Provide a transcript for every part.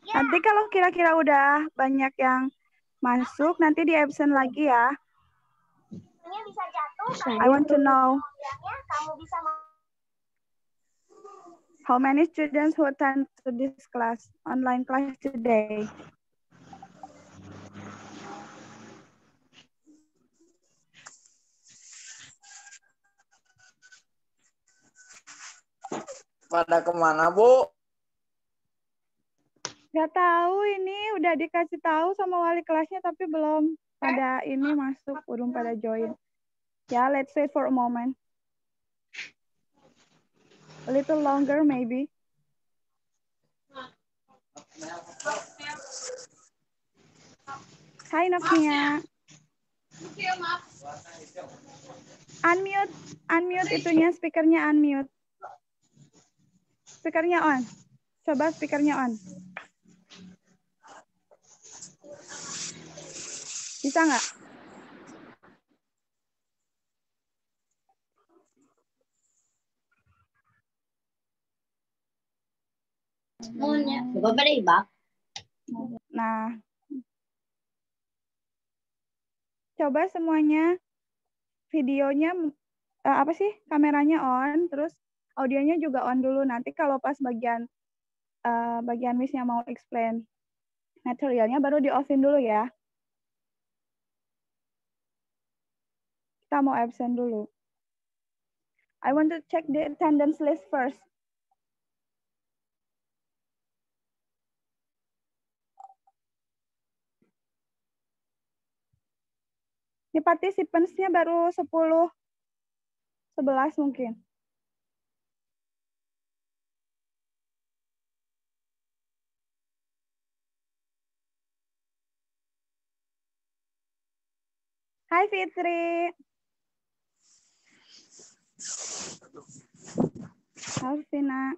Nanti kalau kira-kira udah banyak yang masuk, nanti di absen lagi ya. I want to know how many students who attend to this class, online class today. Pada kemana, Bu? Gak tahu, ini udah dikasih tahu sama wali kelasnya tapi belum pada ini masuk, belum pada join. Ya, let's wait for a moment. A little longer maybe. Hai Noknia. Unmute itunya, speakernya unmute. Speakernya on. Coba speakernya on. Bisa nggak? Nah, coba semuanya videonya apa sih, kameranya on, terus audionya juga on dulu. Nanti kalau pas bagian Miss-nya mau explain materialnya baru di offin dulu ya. Kita mau absen dulu. I want to check the attendance list first. Ini participants-nya baru 10, 11 mungkin. Hai Fitri. Halo Vina.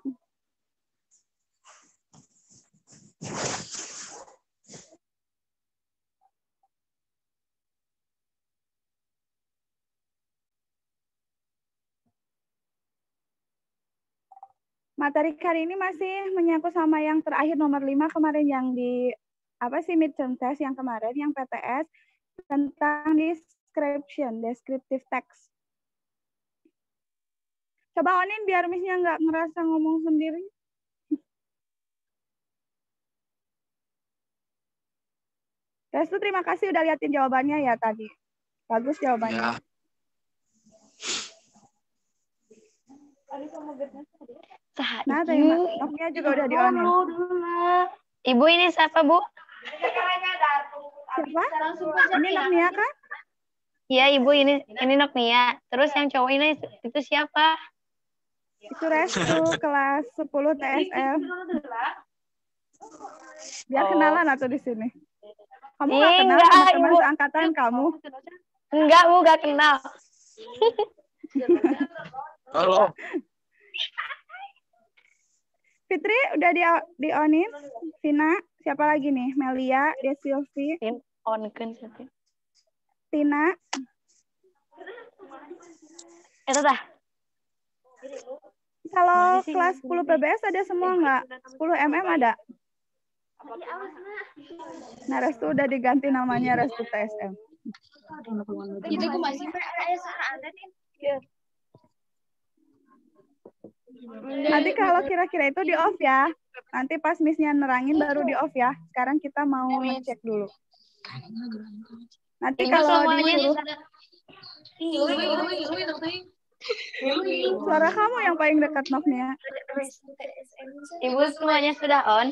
Materi kali ini masih menyangkut sama yang terakhir nomor 5 kemarin yang di apa sih midterm test yang kemarin yang PTS tentang descriptive text. Coba onin biar Miss-nya nggak ngerasa ngomong sendiri. Restu terima kasih udah liatin jawabannya ya tadi. Bagus jawabannya. Ya. Nah, Noknia juga udah di-onin. Ibu ini siapa, Bu? Siapa? Ini Noknia kan? Iya, Ibu ini Noknia. Terus yang cowok ini itu siapa? Itu Restu kelas 10 TSM. Biar kenalan atau di sini. Kamu nggak kenal sama teman seangkatan kamu? Enggak, Bu, nggak kenal. Halo. Fitri udah di-onin. Vina, siapa lagi nih? Melia, Desilvi. On-kan siapa? Tina. Itu dah. Kalau kelas 10 PBS ada semua nggak? 10 MM ada? Nah, Restu udah diganti namanya Restu TSM. Itu aku masih ada nih. Nanti kalau kira-kira itu di off ya. Nanti pas Miss-nya nerangin baru di off ya. Sekarang kita mau ngecek dulu. Nanti kalau disuruh suara kamu yang paling dekat Noknia. Ibu semuanya sudah on.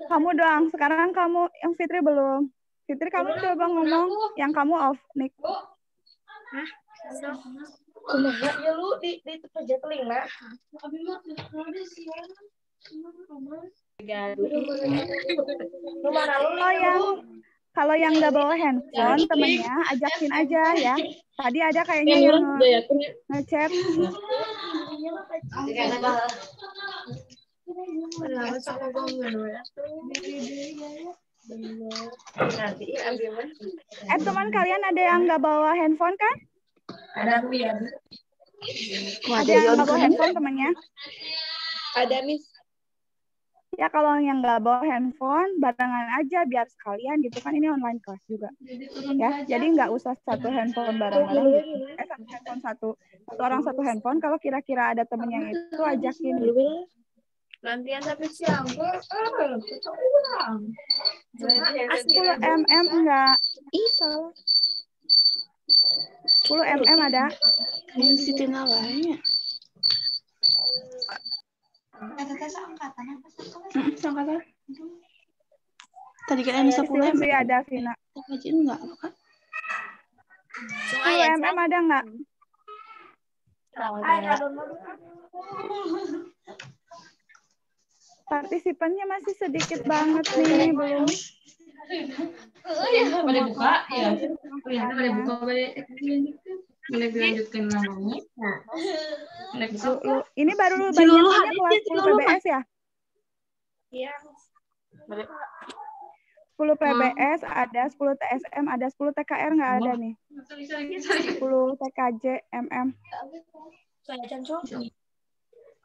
Kamu doang. Sekarang kamu, yang Fitri belum. Fitri kamu coba ngomong yang kamu off, Nik. Hah? Kumaha ya lu di kerja telinga. Kalau yang nggak bawa handphone temennya ajakin aja ya. Tadi ada kayaknya yang ngechat. Teman kalian ada yang nggak bawa handphone kan? Ada aku ya. Ada yang nggak bawa handphone temannya? Ada, Miss. Ya kalau yang nggak bawa handphone, barengan aja biar sekalian gitu kan, ini online kelas juga. Ya, jadi nggak usah satu handphone bareng-bareng gitu. Satu handphone satu orang satu handphone. Kalau kira-kira ada temen yang itu ajakin gitu. Gantian tapi siang. Kocok ulang. 10 mm enggak. Ih, salah. 10 mm ada. Yang si Tina lainnya. Angkatan. Tadi kan yang 10 Silvi ada, Vina. Kajian enggak apa kan? 10 mm ada enggak? Partisipannya masih sedikit banget nih, belum. Boleh buka? Ya. Boleh buka, boleh dilanjutkan namanya. Boleh buka. Ini baru Si Lulu bagian hadir, kelas si 10 Lulu PBS ya? Iya. 10 PBS ada, 10 TSM ada, 10 TKR nggak ada nih. 10 TKJ MM. Saya cancel.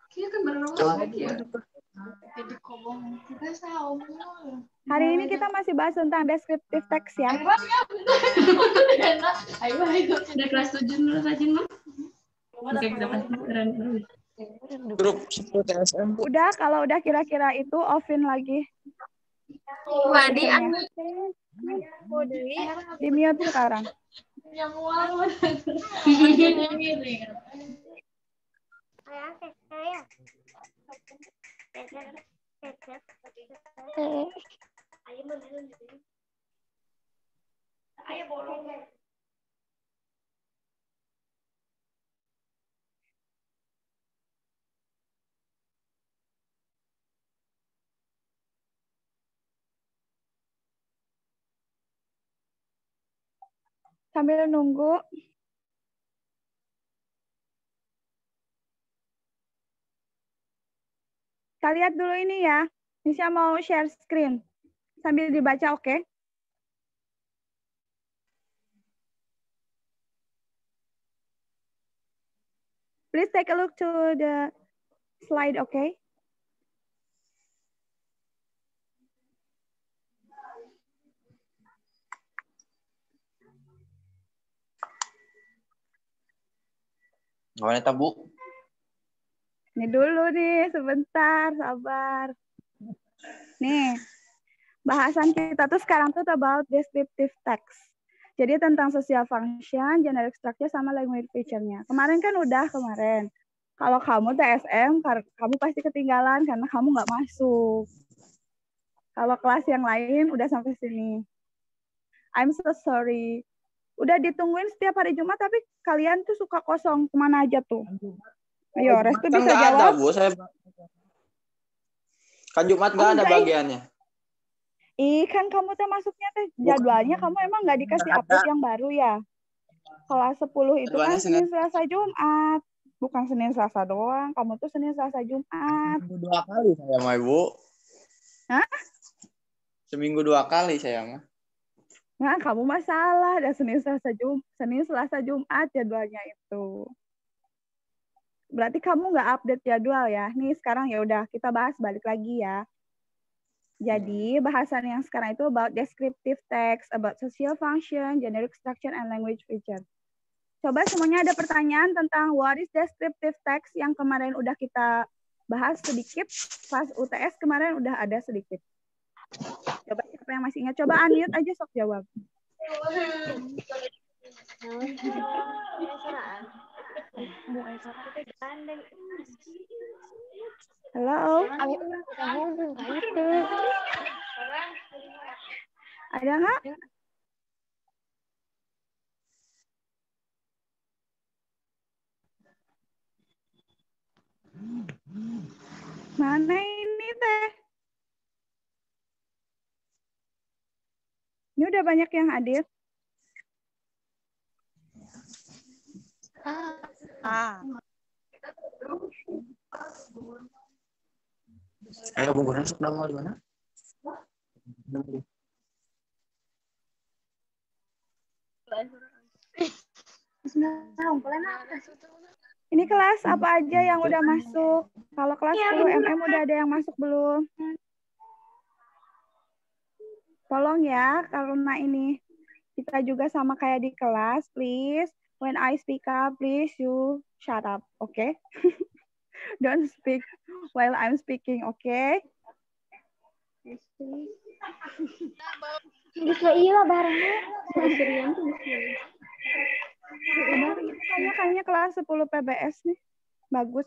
Kita kan baru lagi ya. Hari ini kita masih bahas tentang deskriptif teks ya. Ayo. Udah kelas 7 dulu rajin mah. Oke, kita pasti keren. Grup 10 TSM. Udah, kalau udah kira-kira itu offin lagi. Wadi, Di mute sekarang. Sambil nunggu. Kita lihat dulu ini ya. Nisha mau share screen. Sambil dibaca, oke? Please take a look to the slide, okay? Gimana Bu? Ini dulu nih, sebentar, sabar. Nih, bahasan kita tuh sekarang tuh about descriptive text. Jadi tentang social function, generic structure, sama language feature-nya. Kemarin kan udah kemarin. Kalau kamu TSM, kamu pasti ketinggalan karena kamu nggak masuk. Kalau kelas yang lain udah sampai sini. I'm so sorry. Udah ditungguin setiap hari Jumat, tapi kalian tuh suka kosong. Kemana aja tuh? Ayo, Restu Kan bisa nggak jawab. ada Bu, saya kan Jumat nggak ada bagiannya. Kan kamu teh masuknya teh jadwalnya kamu emang nggak dikasih update yang baru ya? Kelas 10 itu kan Senin, Selasa, Jumat. Bukan Senin, Selasa doang. Kamu tuh Senin, Selasa, Jumat. Seminggu 2 kali saya mah Ibu. Hah? Seminggu 2 kali saya mah. Nah, kamu masalah. Ada Senin, Selasa, Jumat jadwalnya itu. Berarti kamu nggak update jadwal ya. Nih sekarang ya udah kita bahas balik lagi ya. Jadi bahasan yang sekarang itu about descriptive text, about social function, generic structure, and language feature. Coba semuanya ada pertanyaan tentang what is descriptive text yang kemarin udah kita bahas sedikit. Pas UTS kemarin udah ada sedikit. Coba siapa yang masih ingat? Coba unmute aja sok jawab. Halo? Ada nggak? Mana ini teh? Ini udah banyak yang hadir. Ayo Bu Guru, sudah mau di mana? Ini kelas apa aja yang udah masuk? Kalau kelas 10 MM udah ada yang masuk belum? Tolong ya, karena ini kita juga sama kayak di kelas, please. When I speak up, please you shut up, okay? Don't speak while I'm speaking, okay? Bisa iya barengnya. Kayaknya kelas 10 PBS nih. Bagus.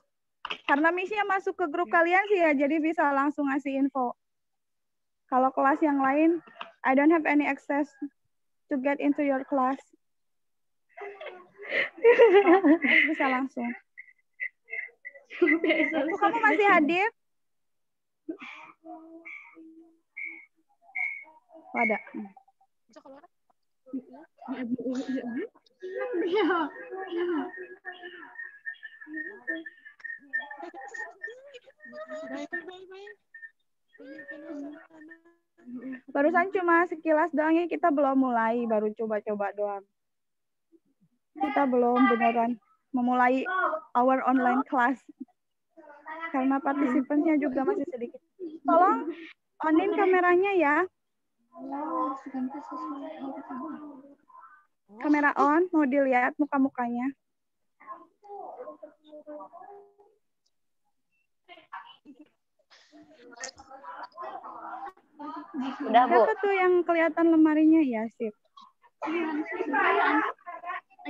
Karena Miss-nya masuk ke grup kalian sih ya, jadi bisa langsung ngasih info. Kalau kelas yang lain, I don't have any access to get into your class. Bisa langsung. Kamu masih hadir? Ada. Barusan cuma sekilas doang ya, kita belum mulai, baru coba-coba doang. Kita belum beneran memulai our online class. Karena partisipannya juga masih sedikit. Tolong onin kameranya ya. Kamera on, mau dilihat muka-mukanya. Udah, Bu. Siapa tuh yang kelihatan lemarinya? Ya, sip.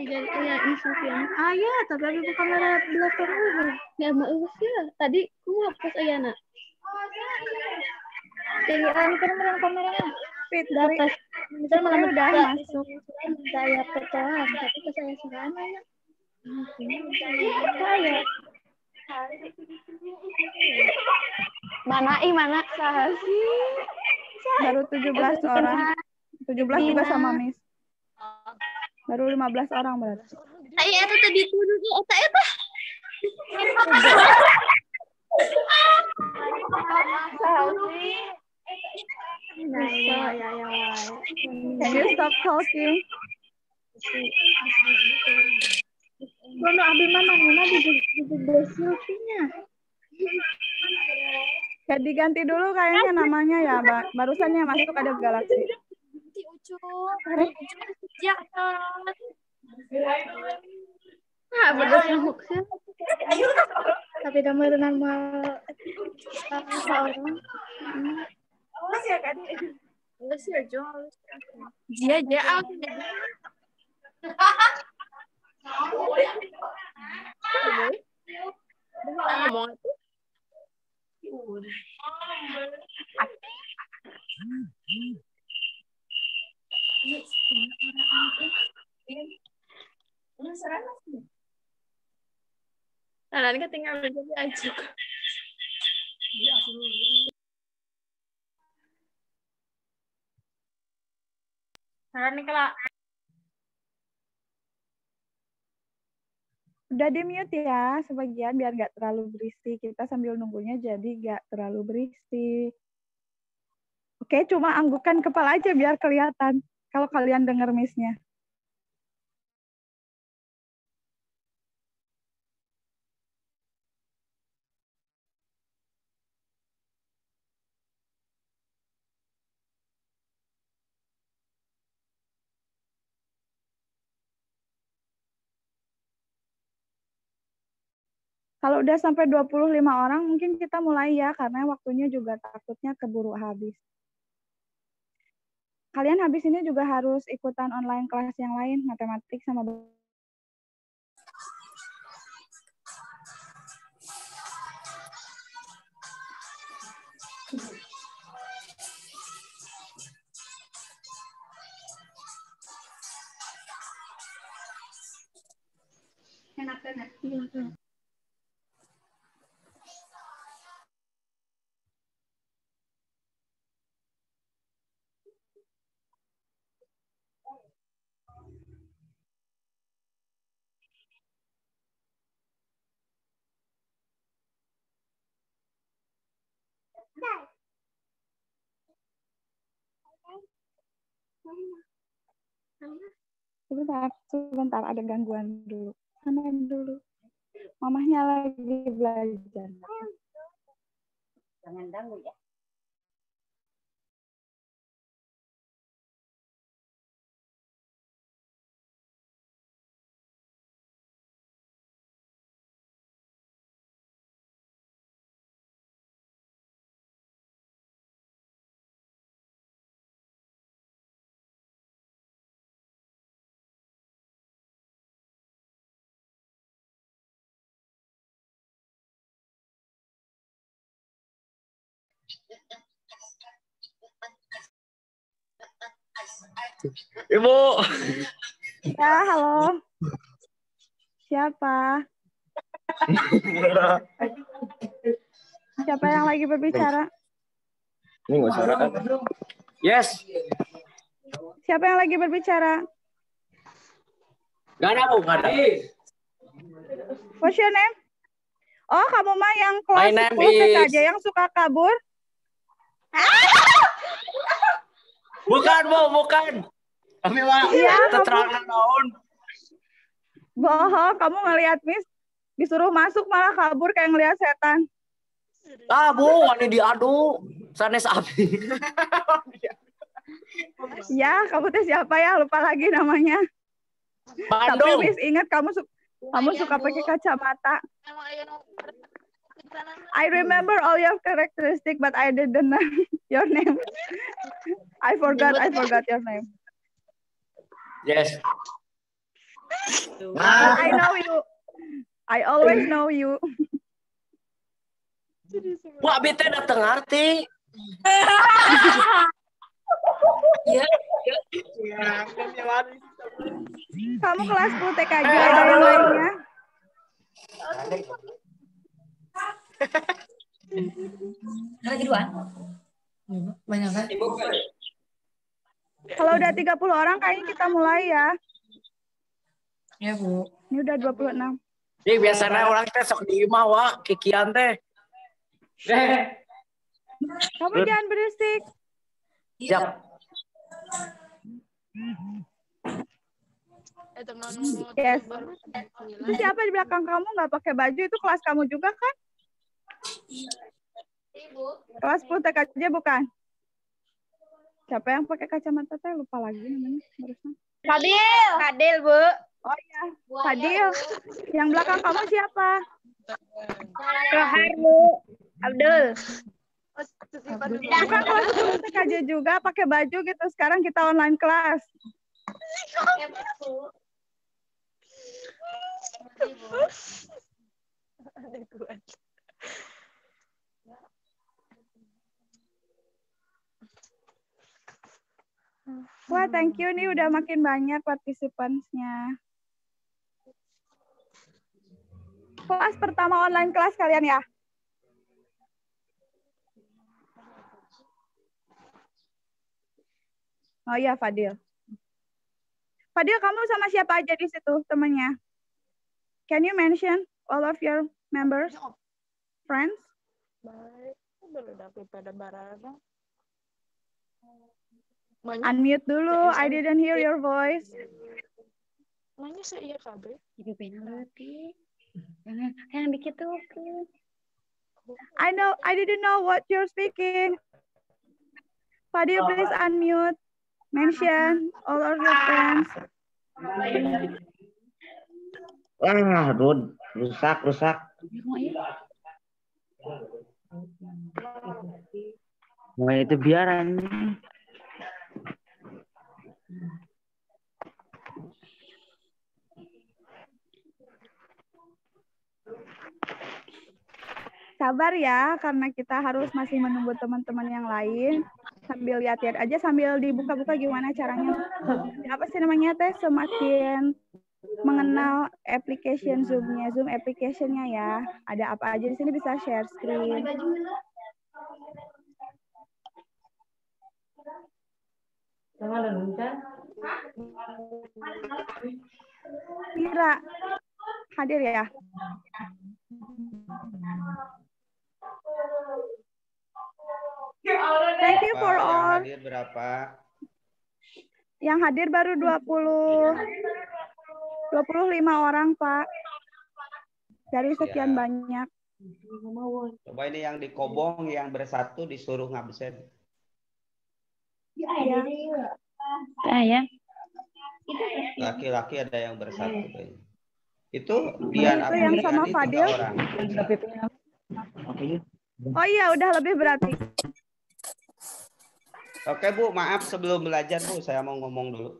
Iya, tapi aku buka kamera belakang dulu. Ya mau ya. Tadi aku hapus Ayana. Jadi kan kameranya. Fit dari Misal malah udah masuk. saya pecahan, tapi ke saya sana ya. Saya. Mana? Sasi. Baru 17 orang. 17 juga sama Miss. Baru 15 orang berarti. Saya itu tadi tuduh otak eta. Can you stop talking? Bono abi mana di silpinya. Diganti dulu kayaknya namanya ya, barusan yang masuk ada Galaxy. Bedas hoaxnya. Tapi nama seorang. Dia ngomong itu. Nah, ketinggalan jadi aja. Udah di mute ya sebagian biar nggak terlalu berisik. Kita sambil nunggunya jadi nggak terlalu berisik. Oke, cuma anggukan kepala aja biar kelihatan kalau kalian dengar Miss-nya. Kalau udah sampai 25 orang mungkin kita mulai ya, karena waktunya juga takutnya keburu habis. Kalian habis ini juga harus ikutan online kelas yang lain, matematik sama enak. Sebentar ada gangguan dulu. Mana dulu? Mamahnya lagi belajar. Jangan ganggu ya. Ibu. Ya, halo. Siapa? Siapa yang lagi berbicara? Ini nggak suara kan? Yes. Siapa yang lagi berbicara? Gak ada, Bu. Gak ada. What's your name? Oh, kamu mah yang My kelas name 10 TK aja is- yang suka kabur? Bukan, Bu. Bukan. Kami mah Iya, keterangan naon. Bohong, kamu ngelihat Miss disuruh masuk malah kabur kayak ngelihat setan. Ah, Bu. Ini diadu. Sanes api. Ya, kamu teh siapa ya? Lupa lagi namanya. Tapi Bandung. Miss ingat kamu suka pakai kacamata. I remember all your characteristic, but I didn't know your name. I forgot your name. Yes. But I know you. I always know you. Wah, bete dateng arti. Kamu kelas 10 TK aja ada yang lainnya? Lagi dua. Banyak kan? Kalau udah 30 orang kayaknya kita mulai ya. Ya, Bu. Ini udah 26. Jadi biasanya orang teh sok di imah, Wak. Kikian teh. Kamu jangan berisik. Siap. Yes. Itu siapa di belakang kamu nggak pakai baju? Itu kelas kamu juga kan? Kelas 10 TK aja bukan? Siapa yang pakai kacamata teh? Lupa lagi namanya barusan. Fadil, Bu. Oh iya, Fadil. Yang belakang kamu siapa? Rohar, Bu. Abdul. Bukan kelas 10 TK aja juga pakai baju gitu. Sekarang kita online kelas. Wah, thank you nih udah makin banyak partisipansnya. Kelas pertama online kelas kalian ya? Oh iya, Fadil. Fadil, kamu sama siapa aja di situ temannya? Can you mention all of your members, friends? Unmute dulu. I didn't hear your voice. Ibu pengen lebih. Yang dikit tuh. I didn't know what you're speaking. Fadil, please unmute. Mention all of your friends. Wah, rusak. Wah, itu biaran. Sabar ya, karena kita harus masih menunggu teman-teman yang lain. Sambil lihat-lihat aja, sambil dibuka-buka gimana caranya. Apa sih namanya teh? Semakin mengenal application Zoom-nya, Zoom application-nya ya. Ada apa aja di sini bisa share screen. Mira, hadir ya? Thank you for Pak, yang all. hadir berapa? Yang hadir baru 25 orang, Pak. dari sekian Ya. banyak. Coba ini yang di Kobong yang bersatu disuruh ngabsen. Ya. Ya. Laki-laki ada yang bersatu. Itu Dian Itu yang sama Apriliani 3 Fadil. orang. Oh iya, udah lebih berarti. Oke Bu, maaf sebelum belajar Bu, saya mau ngomong dulu.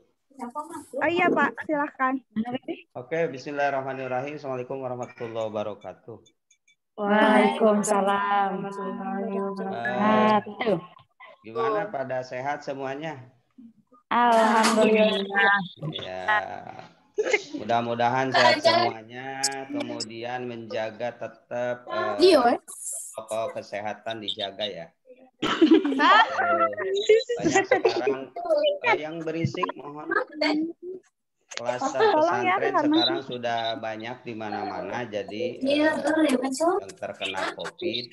Oh iya Pak, silahkan. Oke, bismillahirrahmanirrahim. Assalamualaikum warahmatullahi wabarakatuh. Waalaikumsalam warahmatullahi wabarakatuh. Gimana pada sehat semuanya? Alhamdulillah. Ya, mudah-mudahan sehat semuanya. Kemudian menjaga tetap protokol kesehatan dijaga ya. Banyak sekarang yang berisik mohon. Klaster pesantren sekarang sudah banyak di mana-mana, jadi yang terkena COVID.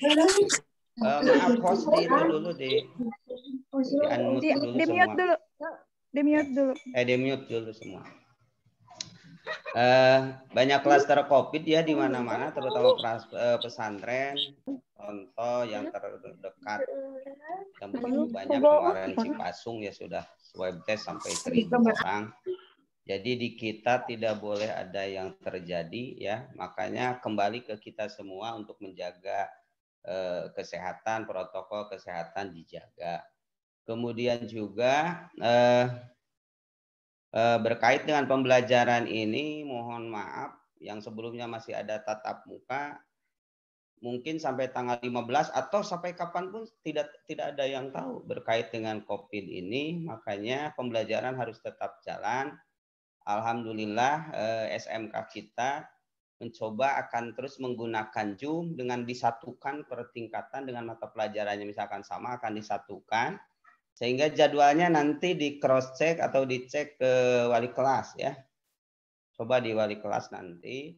Maaf host di itu dulu di unmute dulu Di semua. mute dulu. Di mute dulu. Di mute dulu semua. Banyak klaster COVID ya di mana-mana, terutama pesantren. Contoh yang terdekat yang begitu banyak kemarin Cipasung ya sudah swab test sampai 1.000 orang. Jadi di kita tidak boleh ada yang terjadi ya, makanya kembali ke kita semua untuk menjaga kesehatan, protokol kesehatan dijaga. Kemudian juga berkait dengan pembelajaran ini, mohon maaf yang sebelumnya masih ada tatap muka, mungkin sampai tanggal 15 atau sampai kapanpun tidak ada yang tahu berkait dengan COVID ini, makanya pembelajaran harus tetap jalan. Alhamdulillah SMK kita mencoba akan terus menggunakan Zoom dengan disatukan per tingkatan dengan mata pelajarannya misalkan sama akan disatukan sehingga jadwalnya nanti di cross check atau dicek ke wali kelas ya. Coba di wali kelas nanti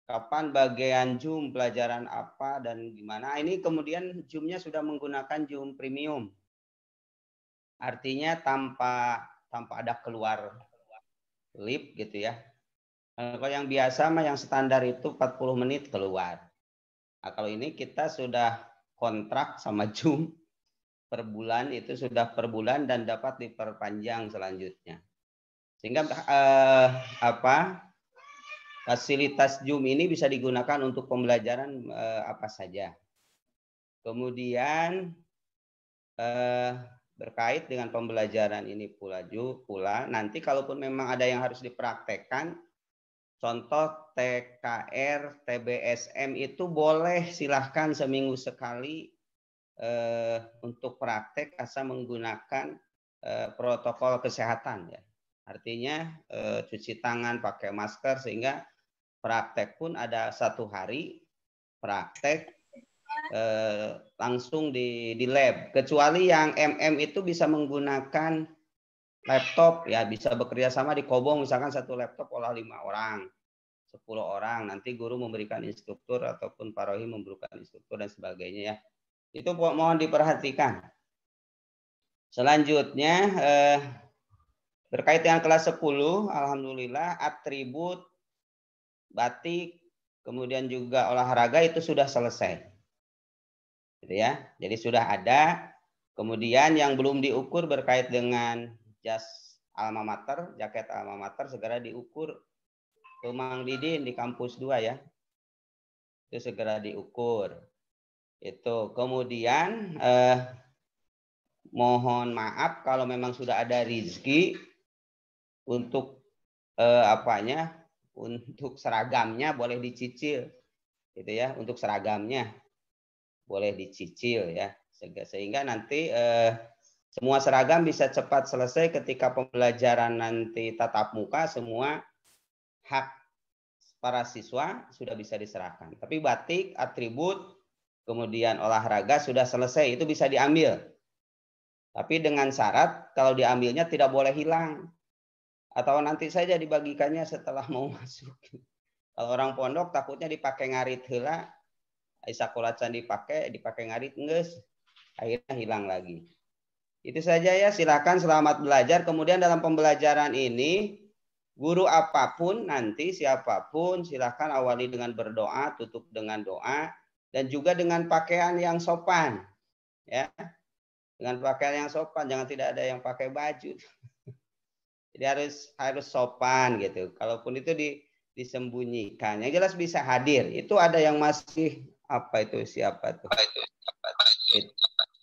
kapan bagian Zoom pelajaran apa dan gimana. Ini kemudian Zoom-nya sudah menggunakan Zoom premium. Artinya tanpa ada keluar lip gitu ya. Kalau yang biasa mah yang standar itu 40 menit keluar. Nah, kalau ini kita sudah kontrak sama Zoom per bulan, itu sudah per bulan dan dapat diperpanjang selanjutnya. Sehingga fasilitas Zoom ini bisa digunakan untuk pembelajaran apa saja. Kemudian berkait dengan pembelajaran ini pula nanti kalaupun memang ada yang harus dipraktekkan, contoh TKR, TBSM itu boleh silahkan seminggu sekali untuk praktek asal menggunakan protokol kesehatan ya. Artinya cuci tangan, pakai masker sehingga praktek pun ada 1 hari praktek langsung di lab, kecuali yang itu bisa menggunakan laptop ya, bisa bekerja sama di Kobong misalkan 1 laptop olah 5 orang 10 orang, nanti guru memberikan instruktur ataupun Pak Rohim memberikan instruktur dan sebagainya ya, itu mohon diperhatikan. Selanjutnya berkait dengan kelas 10, alhamdulillah atribut batik kemudian juga olahraga itu sudah selesai. Gitu ya. Jadi sudah ada. Kemudian yang belum diukur berkait dengan jas alma mater, jaket alma mater segera diukur ke Mang Didin di kampus 2 ya. Itu segera diukur. Itu. Kemudian mohon maaf kalau memang sudah ada rezeki untuk untuk seragamnya boleh dicicil. Gitu ya, untuk seragamnya boleh dicicil ya, sehingga nanti semua seragam bisa cepat selesai ketika pembelajaran nanti tatap muka, semua hak para siswa sudah bisa diserahkan. Tapi batik, atribut, kemudian olahraga sudah selesai, itu bisa diambil. Tapi dengan syarat kalau diambilnya tidak boleh hilang. Atau nanti saja dibagikannya setelah mau masuk. Kalau orang pondok takutnya dipakai ngarit heula, Aisyah dipakai ngarit nges, akhirnya hilang lagi. Itu saja ya, silakan selamat belajar. Kemudian dalam pembelajaran ini Guru apapun nanti, siapapun, silahkan awali dengan berdoa, tutup dengan doa, dan juga dengan pakaian yang sopan. Ya, dengan pakaian yang sopan, jangan tidak ada yang pakai baju. Jadi harus sopan gitu. Kalaupun itu disembunyikan, yang jelas bisa hadir. Itu ada yang masih apa itu, siapa tuh?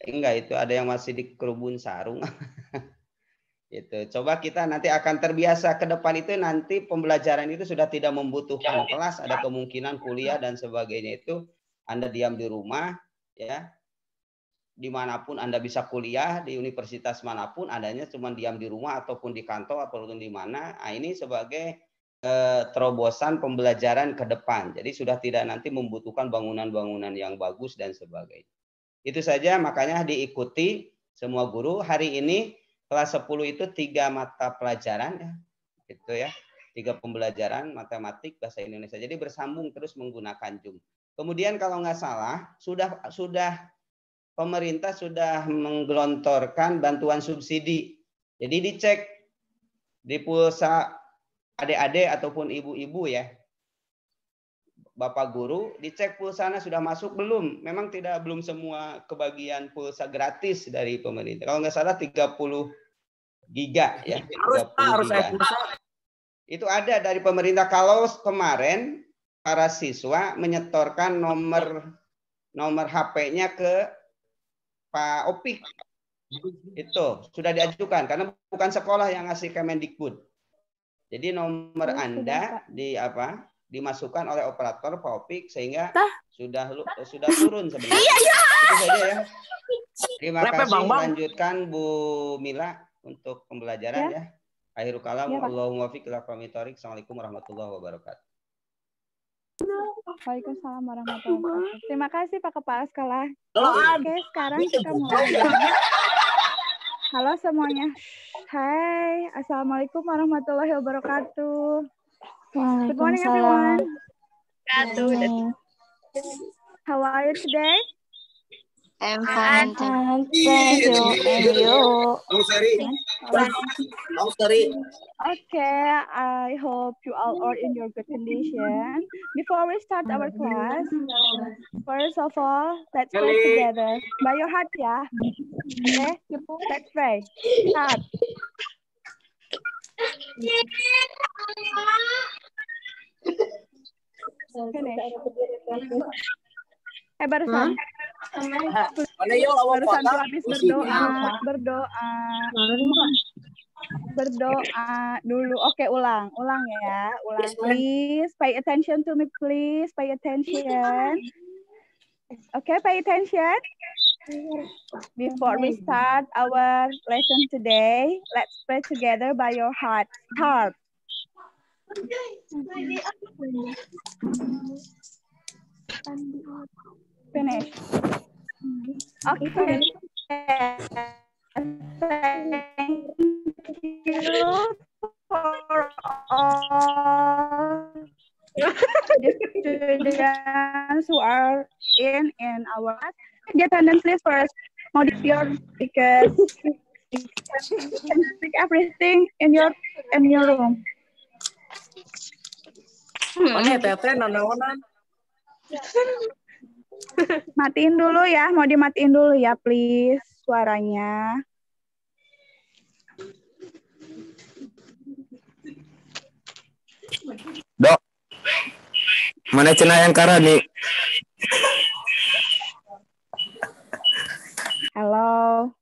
Enggak, itu ada yang masih di kerubun sarung. Gitu. Coba kita nanti akan terbiasa ke depan itu, nanti pembelajaran itu sudah tidak membutuhkan kelas, ada kemungkinan kuliah dan sebagainya, itu Anda diam di rumah, ya, dimanapun Anda bisa kuliah, di universitas manapun, adanya cuma diam di rumah ataupun di kantor ataupun di mana. Nah, ini sebagai terobosan pembelajaran ke depan. Jadi sudah tidak nanti membutuhkan bangunan-bangunan yang bagus dan sebagainya. Itu saja, makanya diikuti semua guru. Hari ini kelas 10 itu 3 mata pelajaran, ya, gitu ya, 3 pembelajaran, matematik, bahasa Indonesia. Jadi bersambung terus menggunakan Zoom. Kemudian kalau nggak salah sudah pemerintah sudah menggelontorkan bantuan subsidi. Jadi dicek di pulsa adik-adik ataupun ibu-ibu ya, Bapak guru, dicek pulsanya sudah masuk belum? Memang belum semua kebagian pulsa gratis dari pemerintah. Kalau nggak salah 30 giga ya. Harus giga. Itu ada dari pemerintah. Kalau kemarin para siswa menyetorkan nomor HP-nya ke Pak Opik. Itu sudah diajukan karena bukan sekolah yang ngasih Kemendikbud. Jadi nomor Anda dimasukkan oleh operator Pak Opik sehingga sudah turun sebenarnya. Itu saja ya. Terima kasih. Lanjutkan Bu Mila untuk pembelajaran ya. Akhirul kalam. Allahumma fiq ila aqwamit thoriq. Assalamualaikum warahmatullahi wabarakatuh. Waalaikumsalam warahmatullahi wabarakatuh. Terima kasih Pak Kepala Sekolah. Halo, Oke, sekarang kita mulai. Halo semuanya. Hai, assalamualaikum warahmatullahi wabarakatuh. Good morning everyone. How are you today? I'm fine. Thank you. And you? Okay, I hope you all are in your good condition. Before we start our class, first of all, let's pray together. By your heart, ya. Okay, let's pray. Start. Finish. Barusan. Barusan tuh habis berdoa dulu. Oke, ulang ya. Please pay attention to me, please pay attention. Okay, pay attention. Before we start our lesson today, let's pray together by your heart. Start. Finish. Okay. Thank you for all the students who are in our class. The attendance list first. Modifier because you can speak everything in your room. Matiin dulu ya, mau dimatiin dulu ya, please suaranya. Dok, mana cenah yang karani? Hello.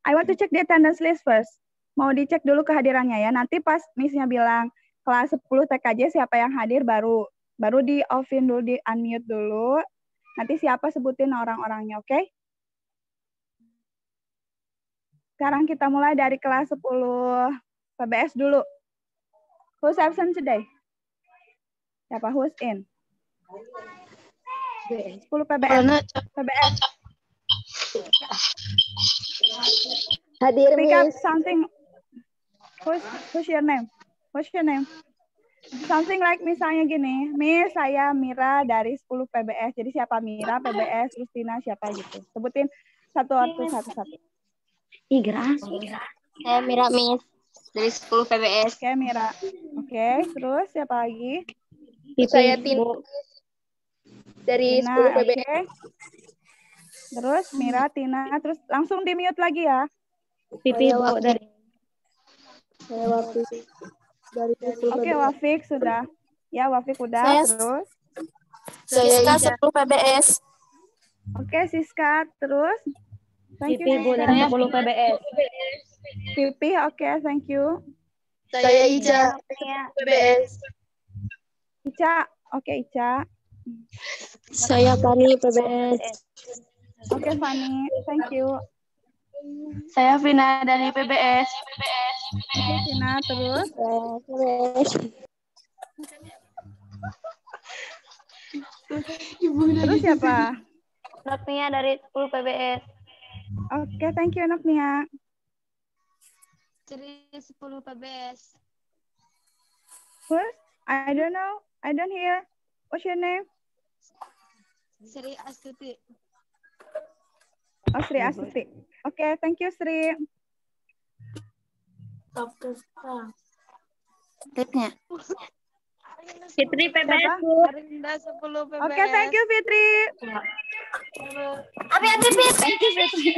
I want to check the attendance list first. Mau dicek dulu kehadirannya ya. Nanti pas Miss-nya bilang kelas 10 TKJ siapa yang hadir baru di off-in dulu, di unmute dulu. Nanti siapa sebutin orang-orangnya, oke? Okay? Sekarang kita mulai dari kelas 10 PBS dulu. Who's absent today? Siapa who's in? 10 PBS. PBS. Hadir, Pick up Miss. something. Who's your name? What's your name? Something like misalnya gini, Miss, saya Mira dari 10 PBS. Jadi siapa Mira, PBS, Christina, siapa gitu. Sebutin satu-satu. Saya Mira, Miss. dari 10 PBS. Oke, Mira. Oke, terus siapa lagi? Saya Tina dari Tina, 10 PBS. oke. Terus Mira, Tina, terus langsung di-mute lagi ya. Pipi, Bu, dari Saya Wafik dari 10 Oke, PBS. Wafik sudah. Ya, Wafik udah. Saya- Terus. Saya Siska Ica. 10 PBS. Oke, Siska. Terus. Thank you, Pipi, Bu, Siska. dari 10 PBS. Pipi, oke, thank you. Saya Ica PBS. Ica, oke Ica. Saya Fani PBS. Oke, Fani, thank you. Saya Vina dari PBS. Oke, Vina, terus. PBS. Terus siapa? Noknia dari 10 PBS. Oke, thank you, Noknia. Dari 10 PBS. Who? I don't know. I don't hear. What's your name? Sri Astuti. Oh, Sri Astuti. Oke, thank you, Sri. Tipnya. Fitri PBS, Siapa? Bu. Arinda 10 PBS. Oke, thank you, Fitri. Hati-hati, Pit. Thank you, Fitri.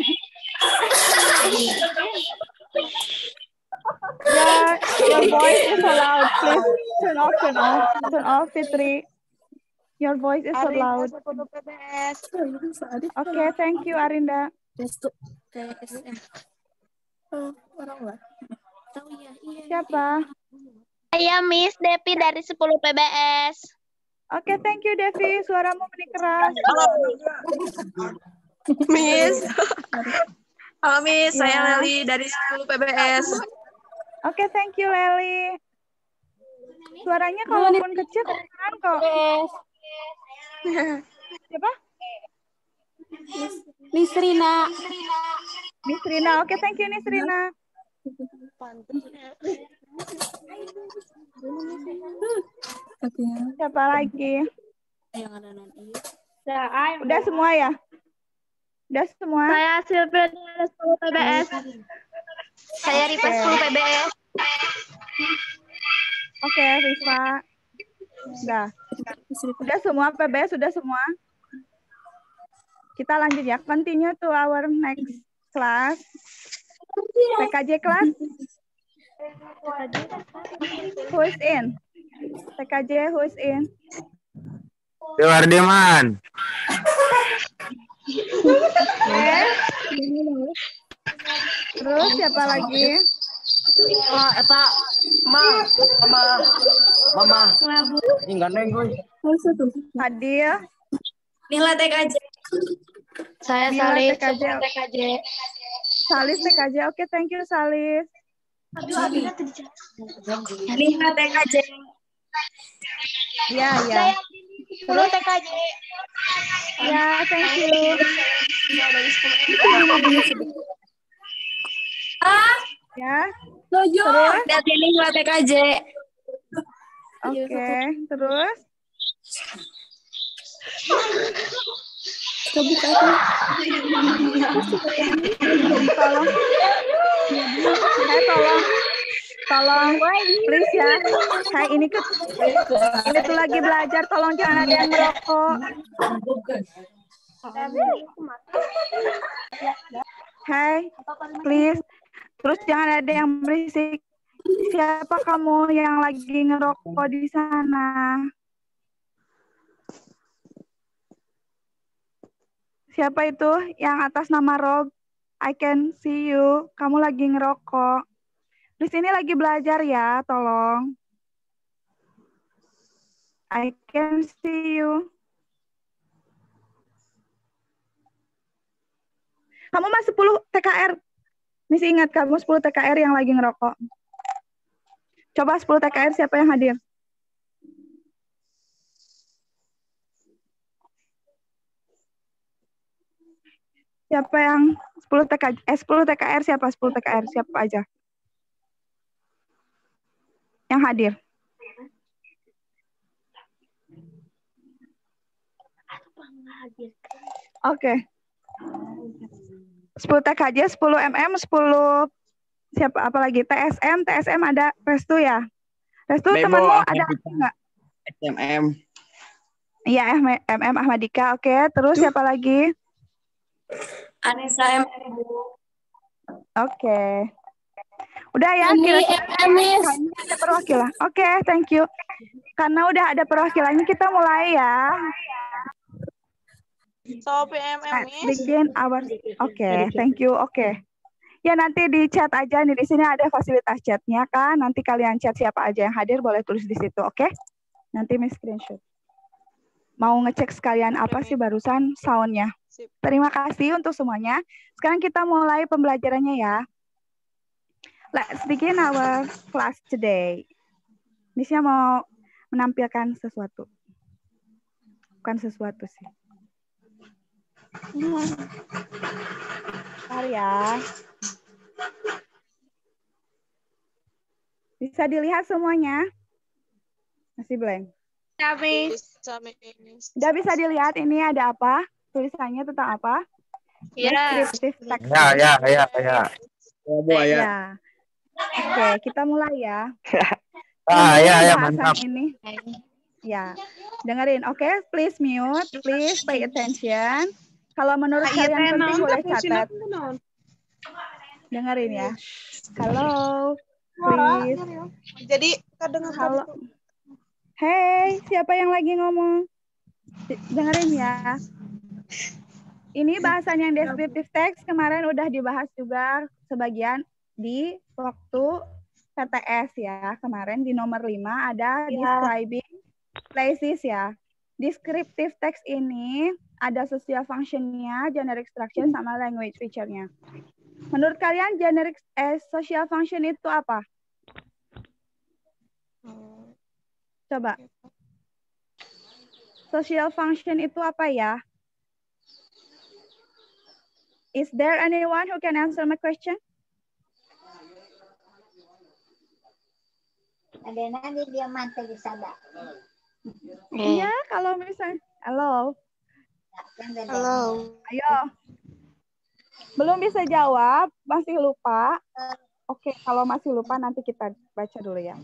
Your voice is so loud. Please turn off, Fitri. Your voice is so Arinda loud. 10 PBS. Oke, thank you, Arinda. Siapa? Saya Miss Devi dari 10 PBS. Oke, thank you, Devi. Suaramu benih keras. Miss. Halo, Miss. Ya. Saya Leli dari 10 PBS. Oke, thank you, Leli. Suaranya kalaupun kecil kedengeran kok. Siapa? Miss Rina. Miss Rina. Oke, thank you, Miss Rina. Siapa lagi? Udah semua ya? Udah semua? Saya Silvia dari 10 PBS. Saya Rifa 10 PBS. Oke, Rifa. Udah. Udah semua PBS, sudah semua. Kita lanjut ya. Continue to our next class. TKJ class. Who is in? TKJ, who is in? Dewardiman. Oke. Terus siapa lagi? Eta mama enggak nenggoy. Adil. Nila TKJ. Saya Mila Salis TKJ. 10 TKJ. Salis TKJ. Oke, thank you, Salis. Nila TKJ. Ya, ya. Saya 10 TKJ. Ya, thank you. Ya. Terus? Dari Nila TKJ. Oke, terus? Tolong. Tolong, please ya. Saya ini tuh lagi belajar, tolong jangan ada yang merokok. Hai, please. Terus jangan ada yang berisik. Siapa kamu yang lagi ngerokok di sana? Siapa itu yang atas nama Rog? I can see you. Kamu lagi ngerokok. Di sini lagi belajar ya, tolong. I can see you. Kamu mah 10 TKR. Misi ingat kamu 10 TKR yang lagi ngerokok. Coba 10 TKR siapa yang hadir? Siapa yang 10 TKR siapa? 10 TKR siapa aja? Yang hadir. Oke. 10 TKJ, 10 MM, 10 Siapa apa lagi? TSM ada Restu ya? Restu Bebo, temanmu ada Ahmadika. nggak? SMM. Iya, MM Ahmadika. Oke, terus siapa lagi? Anissa MM, Bu. Oke. Udah ya, Ani kira-kira MM, Miss. kayaknya ada perwakilan. Oke, thank you. Karena udah ada perwakilannya, kita mulai ya. So PMM, Let's Miss. begin our. Oke, thank you. Oke. Ya nanti di chat aja nih, di sini ada fasilitas chatnya kan. Nanti kalian chat siapa aja yang hadir boleh tulis di situ, oke? Nanti Miss screenshot. Mau ngecek sekalian apa sih barusan soundnya? Terima kasih untuk semuanya. Sekarang kita mulai pembelajarannya ya. Let's begin our class today. Missnya mau menampilkan sesuatu. Bukan sesuatu sih. Bentar ya. Bisa dilihat semuanya? Masih blank. Ya, Miss. Udah bisa dilihat ini ada apa? Tulisannya tentang apa? Iya. Descriptive text. Ya. Ya, Bu, ya. Ya. Oke, kita mulai ya. Ya, Bahasan mantap. ini. Ya, dengerin. Oke, please mute, please pay attention. Kalau menurut kalian penting boleh catat. Dengerin ya. Halo, please. Jadi kedengeran. Halo. Hey, siapa yang lagi ngomong? Dengerin ya. Ini bahasan yang descriptive text kemarin udah dibahas juga sebagian di waktu PTS ya. Kemarin di nomor 5 ada describing places ya. Descriptive text ini ada social function-nya, generic structure sama language feature-nya. Menurut kalian generic social function itu apa? Coba. Social function itu apa ya? Is there anyone who can answer my question? Ada nanti dia mati di sana. Iya, kalau misalnya. Halo. Halo. Ayo. Belum bisa jawab, masih lupa. Oke, kalau masih lupa nanti kita baca dulu ya.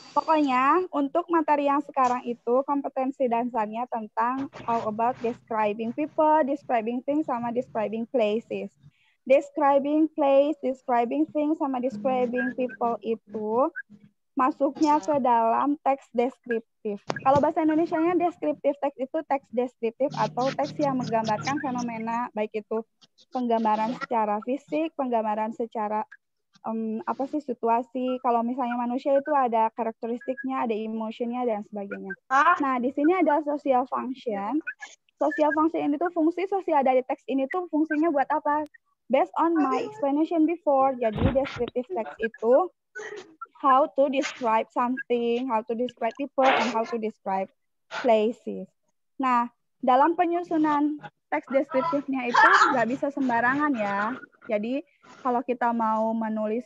Pokoknya untuk materi yang sekarang itu kompetensi dasarnya tentang how about describing people, describing things, sama describing places. Describing place, describing things, sama describing people itu masuknya ke dalam teks deskriptif. Kalau bahasa Indonesianya deskriptif teks itu teks deskriptif atau teks yang menggambarkan fenomena, baik itu penggambaran secara fisik, penggambaran secara situasi. Kalau misalnya manusia itu ada karakteristiknya, ada emotionnya dan sebagainya. Nah, di sini ada social function. Social function ini tuh fungsi sosial dari teks ini tuh fungsinya buat apa? Based on my explanation before. Jadi descriptive text itu how to describe something, how to describe people, and how to describe places. Nah, dalam penyusunan teks deskriptifnya itu nggak bisa sembarangan ya. Jadi kalau kita mau menulis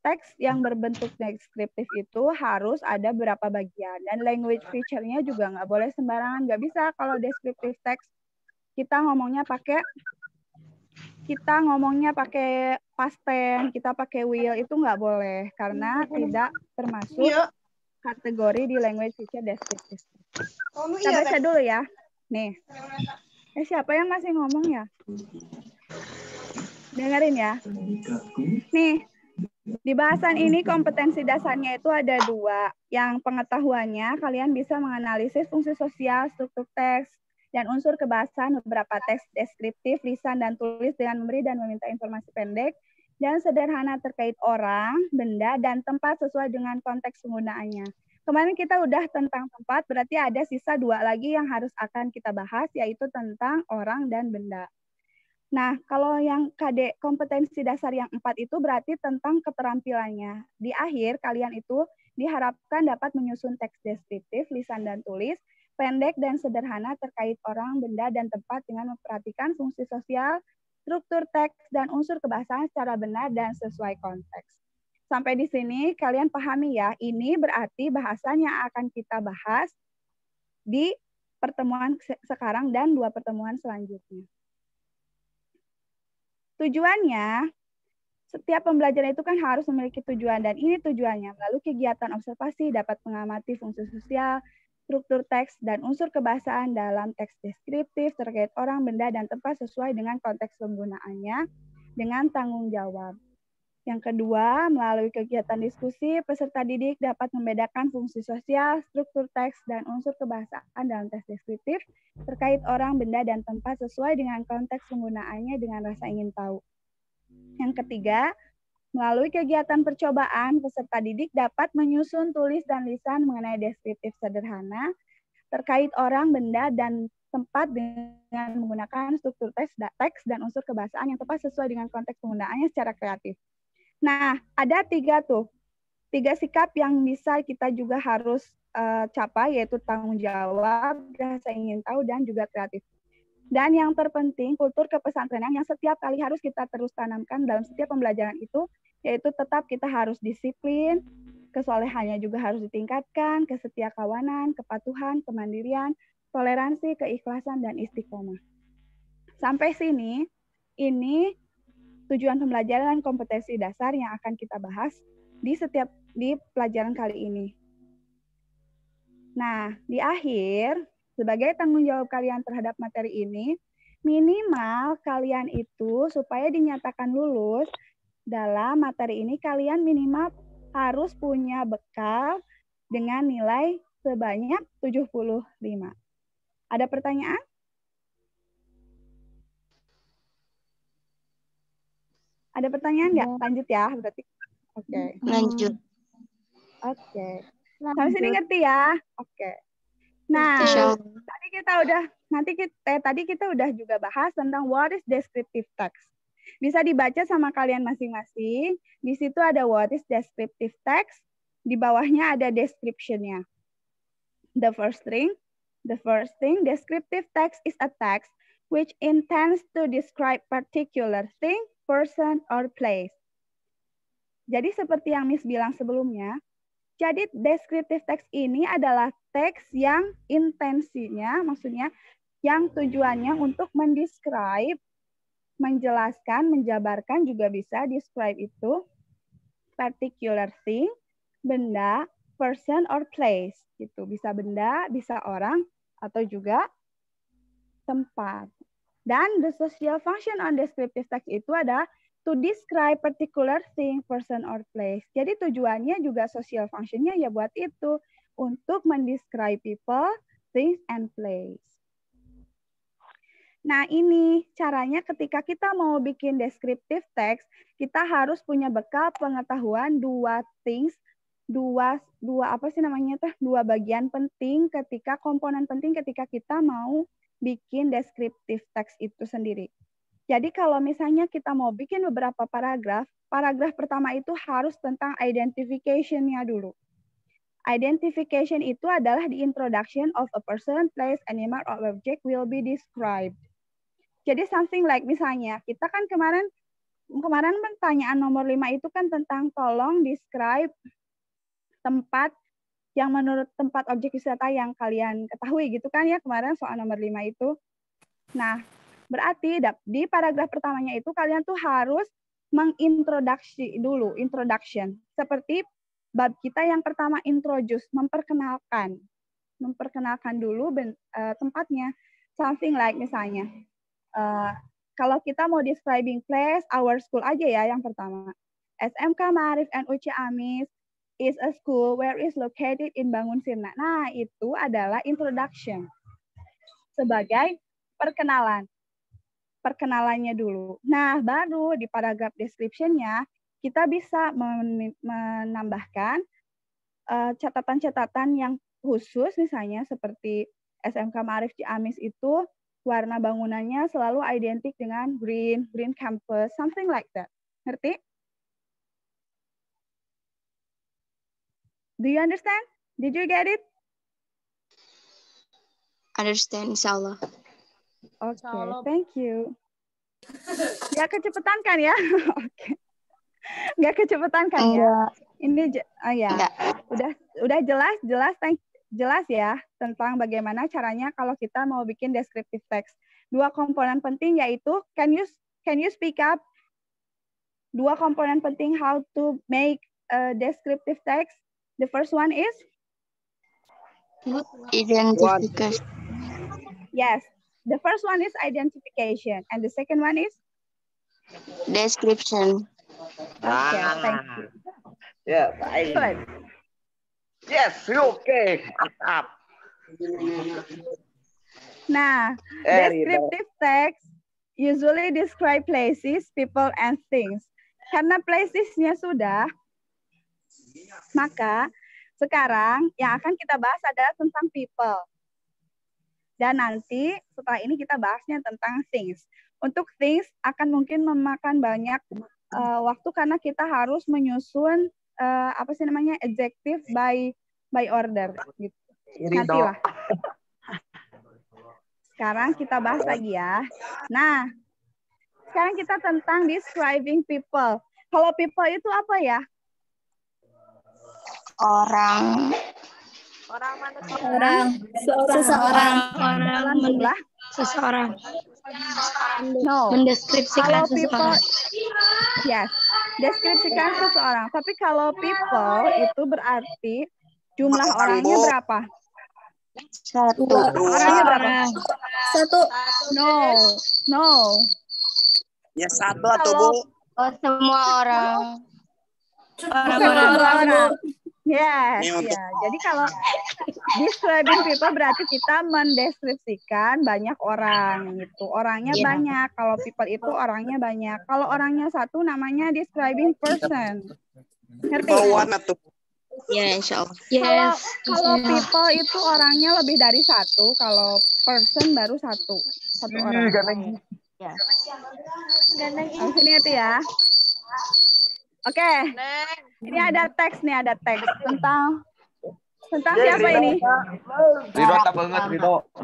teks yang berbentuk deskriptif itu harus ada beberapa bagian. Dan language feature-nya juga nggak boleh sembarangan. Nggak bisa kalau deskriptif teks kita ngomongnya pakai past tense, kita pakai will, itu nggak boleh. Karena tidak termasuk kategori di language feature deskriptif. Kita baca dulu ya. Nih. Siapa yang masih ngomong ya? Dengerin ya. Nih, di bahasan ini kompetensi dasarnya itu ada 2. Yang pengetahuannya, kalian bisa menganalisis fungsi sosial, struktur teks, dan unsur kebahasan beberapa teks deskriptif, lisan, dan tulis dengan memberi dan meminta informasi pendek dan sederhana terkait orang, benda, dan tempat sesuai dengan konteks penggunaannya. Kemarin kita udah tentang tempat, berarti ada sisa 2 lagi yang harus akan kita bahas, yaitu tentang orang dan benda. Nah, kalau yang KD kompetensi dasar yang 4 itu berarti tentang keterampilannya. Di akhir, kalian itu diharapkan dapat menyusun teks deskriptif, lisan dan tulis, pendek dan sederhana terkait orang, benda, dan tempat dengan memperhatikan fungsi sosial, struktur teks, dan unsur kebahasaan secara benar dan sesuai konteks. Sampai di sini kalian pahami ya, ini berarti bahasan yang akan kita bahas di pertemuan sekarang dan 2 pertemuan selanjutnya. Tujuannya, Setiap pembelajaran itu kan harus memiliki tujuan, dan ini tujuannya. Melalui kegiatan observasi dapat mengamati fungsi sosial, struktur teks, dan unsur kebahasaan dalam teks deskriptif terkait orang, benda, dan tempat sesuai dengan konteks penggunaannya dengan tanggung jawab. Yang kedua, melalui kegiatan diskusi, peserta didik dapat membedakan fungsi sosial, struktur teks, dan unsur kebahasaan dalam teks deskriptif terkait orang, benda, dan tempat sesuai dengan konteks penggunaannya dengan rasa ingin tahu. Yang ketiga, melalui kegiatan percobaan, peserta didik dapat menyusun tulis dan lisan mengenai deskriptif sederhana terkait orang, benda, dan tempat dengan menggunakan struktur teks dan unsur kebahasaan yang tepat sesuai dengan konteks penggunaannya secara kreatif. Nah, ada tiga sikap yang bisa kita juga harus capai, yaitu tanggung jawab, rasa ingin tahu, dan juga kreatif. Dan yang terpenting, kultur kepesantrenan yang setiap kali harus kita terus tanamkan dalam setiap pembelajaran itu, yaitu tetap kita harus disiplin, kesolehannya juga harus ditingkatkan, kesetiakawanan, kepatuhan, kemandirian, toleransi, keikhlasan, dan istiqomah. Sampai sini, ini tujuan pembelajaran dan kompetensi dasar yang akan kita bahas di pelajaran kali ini. Nah, di akhir, sebagai tanggung jawab kalian terhadap materi ini, minimal kalian itu supaya dinyatakan lulus dalam materi ini, kalian minimal harus punya bekal dengan nilai sebanyak 75. Ada pertanyaan? Ada pertanyaan nggak? Lanjut ya, berarti. Oke. Lanjut. Oke. Sampai sini ngerti ya? Oke. Nah, tadi kita udah juga bahas tentang what is descriptive text. Bisa dibaca sama kalian masing-masing. Di situ ada what is descriptive text. Di bawahnya ada description-nya. The first thing, descriptive text is a text which intends to describe particular thing, person, or place. Jadi seperti yang Miss bilang sebelumnya, jadi descriptive text ini adalah teks yang intensinya, maksudnya yang tujuannya untuk mendescribe, menjelaskan, menjabarkan, juga bisa describe itu particular thing, benda, person, or place. Gitu. Bisa benda, bisa orang, atau juga tempat. Dan the social function on descriptive text itu adalah to describe particular thing, person, or place. Jadi tujuannya juga social function-nya ya buat itu, untuk mendescribe people, things, and place. Nah ini caranya ketika kita mau bikin descriptive text, kita harus punya bekal pengetahuan dua bagian penting ketika komponen penting ketika kita mau bikin descriptive text itu sendiri. Jadi kalau misalnya kita mau bikin beberapa paragraf pertama itu harus tentang identification-nya dulu. Identification itu adalah the introduction of a person, place, animal, or object will be described. Jadi something like misalnya, kita kan kemarin pertanyaan nomor 5 itu kan tentang tolong describe tempat yang menurut tempat objek wisata yang kalian ketahui gitu kan ya, kemarin soal nomor 5 itu. Nah, berarti di paragraf pertamanya itu kalian tuh harus mengintroduksi dulu, introduction. Seperti bab kita yang pertama introduce, memperkenalkan dulu tempatnya. Something like misalnya, kalau kita mau describing place, our school aja ya yang pertama. SMK Ma'arif NU Ciamis is a school where is located in Bangun Sirna. Nah, itu adalah introduction. Sebagai perkenalannya dulu. Nah, baru di paragraf description-nya kita bisa menambahkan catatan-catatan yang khusus, misalnya seperti SMK Ma'arif Ciamis itu warna bangunannya selalu identik dengan green campus, something like that. Ngerti? Do you understand? Did you get it? Understand, insyaAllah. Oke, thank you. Nggak kecepatan kan ya? Oke. Nggak kecepatan kan ya? Ini ya. Udah jelas ya tentang bagaimana caranya kalau kita mau bikin descriptive text. Dua komponen penting yaitu can you speak up Dua komponen penting how to make a descriptive text. The first one is Identification. yes. The first one is identification, and the second one is Description. okay. Thank you. Ya, baik. Good. Yes, oke. Mantap. Nah, descriptive text usually describe places, people, and things. Karena places-nya sudah, maka sekarang yang akan kita bahas adalah tentang people. Dan nanti setelah ini kita bahasnya tentang things. Untuk things akan mungkin memakan banyak waktu karena kita harus menyusun adjective by order gitu. Nantilah. Sekarang kita bahas lagi ya. Nah, sekarang kita tentang describing people. Kalau people itu apa ya? Orang. Orang mana? Orang. Seseorang. Dalam jumlah. Seseorang. No. Mendeskripsikan kalau people, yes, deskripsikan seseorang. Tapi kalau people itu berarti jumlah orangnya berapa? Satu. Orangnya berapa? Satu. No. Ya satu atau Bu? Oh, semua orang. Orang. Yes, Ini untuk- ya. Jadi kalau describing people berarti kita mendeskripsikan banyak orang gitu. Orangnya banyak. Kalau people itu orangnya banyak. Kalau orangnya satu namanya describing person. Ngerti? One atau Ya, insya Allah. Kalau people itu orangnya lebih dari satu. Kalau person baru satu orang. Ya. Di sini itu ya. Oke. Ini ada teks tentang siapa ini? Ridho tak banget,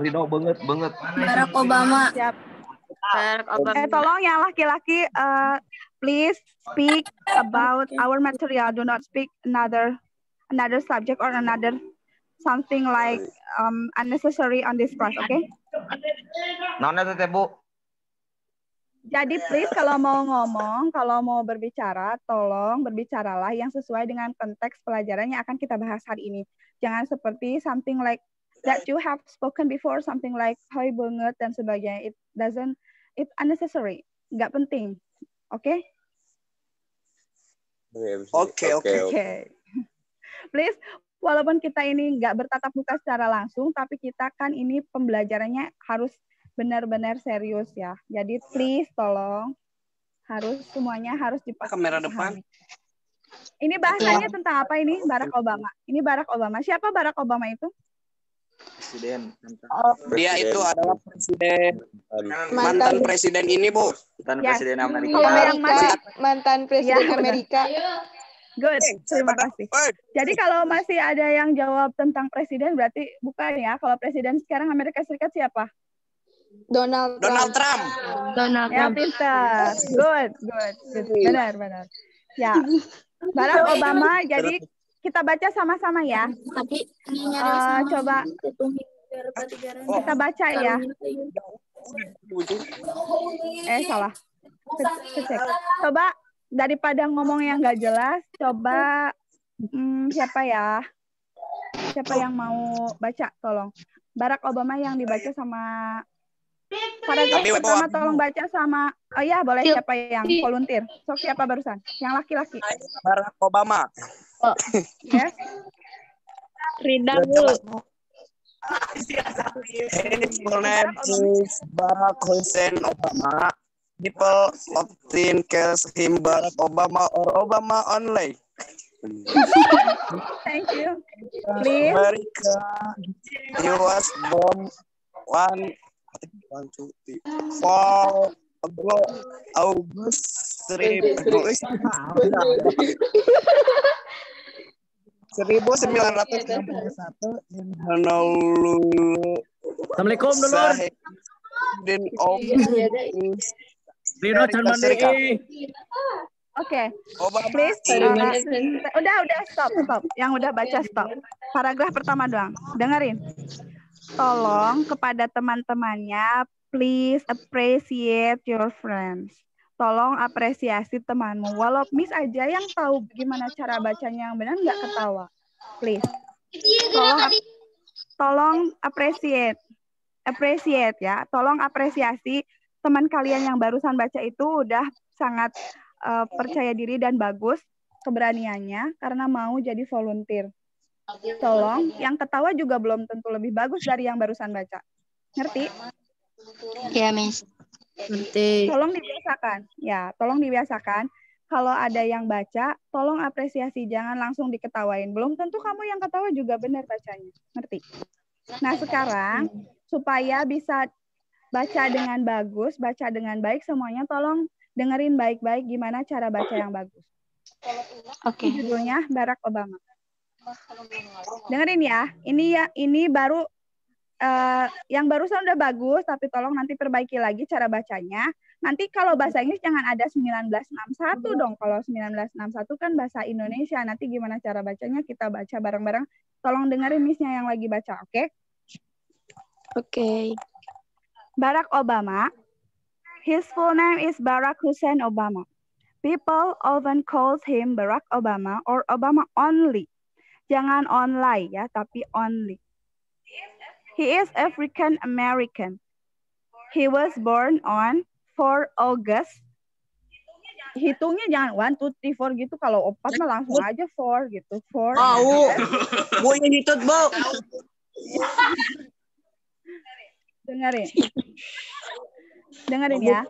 Ridho banget. Barack Obama. Siap. Tolong yang laki-laki please speak about our material. Do not speak another subject or another something like unnecessary on this class, okay? Naon eta teh, Bu? Jadi please kalau mau ngomong, kalau mau berbicara, tolong berbicaralah yang sesuai dengan konteks pelajaran yang akan kita bahas hari ini. Jangan seperti something like that you have spoken before, something like hai banget dan sebagainya. It's unnecessary, nggak penting. Oke? Oke. Please, walaupun kita ini nggak bertatap muka secara langsung, tapi kita kan ini pembelajarannya harus benar-benar serius ya. Jadi please tolong semuanya harus dipahami. kamera depan. Ini bahasanya tentang apa ini? Barack Obama. Ini Barack Obama. Siapa Barack Obama itu? Presiden. Dia itu adalah mantan presiden ini, Bu. Presiden Amerika. Mantan presiden Amerika. Good, terima kasih. Jadi kalau masih ada yang jawab tentang presiden berarti bukan ya. Kalau presiden sekarang Amerika Serikat siapa? Donald Trump. Ya, pintar. Good. Benar. Ya, Barack Obama. Jadi kita baca sama-sama ya. Coba kita baca ya. Salah. Cek. Coba daripada ngomong yang nggak jelas, coba siapa ya? Siapa yang mau baca? Tolong. Barack Obama yang dibaca sama paragraf pertama tolong baca sama boleh siapa yang volunteer? Sok siapa barusan? Yang laki-laki. Barack Obama. Yes. Rida dulu. His full name is Barack Hussein Obama. People often calls him Barack Obama or Obama only. Thank you. Please. America. He was born 4 August 1961 in Honolulu. Assalamualaikum dulur. Ridho jangan Oke. Please. Udah stop. Yang udah baca stop. Paragraf pertama doang. Dengerin. Tolong kepada teman-temannya, please appreciate your friends. Tolong apresiasi temanmu. Walau Miss aja yang tahu gimana cara bacanya yang benar, nggak ketawa. Please. Tolong appreciate ya. Tolong apresiasi teman kalian yang barusan baca itu udah sangat percaya diri dan bagus keberaniannya karena mau jadi volunteer. Tolong, yang ketawa juga belum tentu lebih bagus dari yang barusan baca. Ngerti? Ya, Miss. Ngerti. Tolong dibiasakan. Ya, tolong dibiasakan. Kalau ada yang baca, tolong apresiasi. Jangan langsung diketawain. Belum tentu kamu yang ketawa juga benar bacanya. Ngerti? Nah, sekarang supaya bisa baca dengan bagus, baca dengan baik semuanya, tolong dengerin baik-baik gimana cara baca yang bagus. Oke. Judulnya Barack Obama. Dengerin ya. Ini baru yang barusan udah bagus, tapi tolong nanti perbaiki lagi cara bacanya. Nanti kalau bahasa Inggris jangan ada 1961 dong. Kalau 1961 kan bahasa Indonesia. Nanti gimana cara bacanya kita baca bareng-bareng. Tolong dengerin Miss-nya yang lagi baca, oke? Oke. Barack Obama. His full name is Barack Hussein Obama. People often calls him Barack Obama or Obama only. Jangan only ya, tapi only. He is African American. He was born on 4 August. Hitungnya jangan 1, 2, 3, 4 gitu. Kalau 4 mah langsung aja 4 gitu. 4. Bu yang hitut, Bu. Dengerin ya.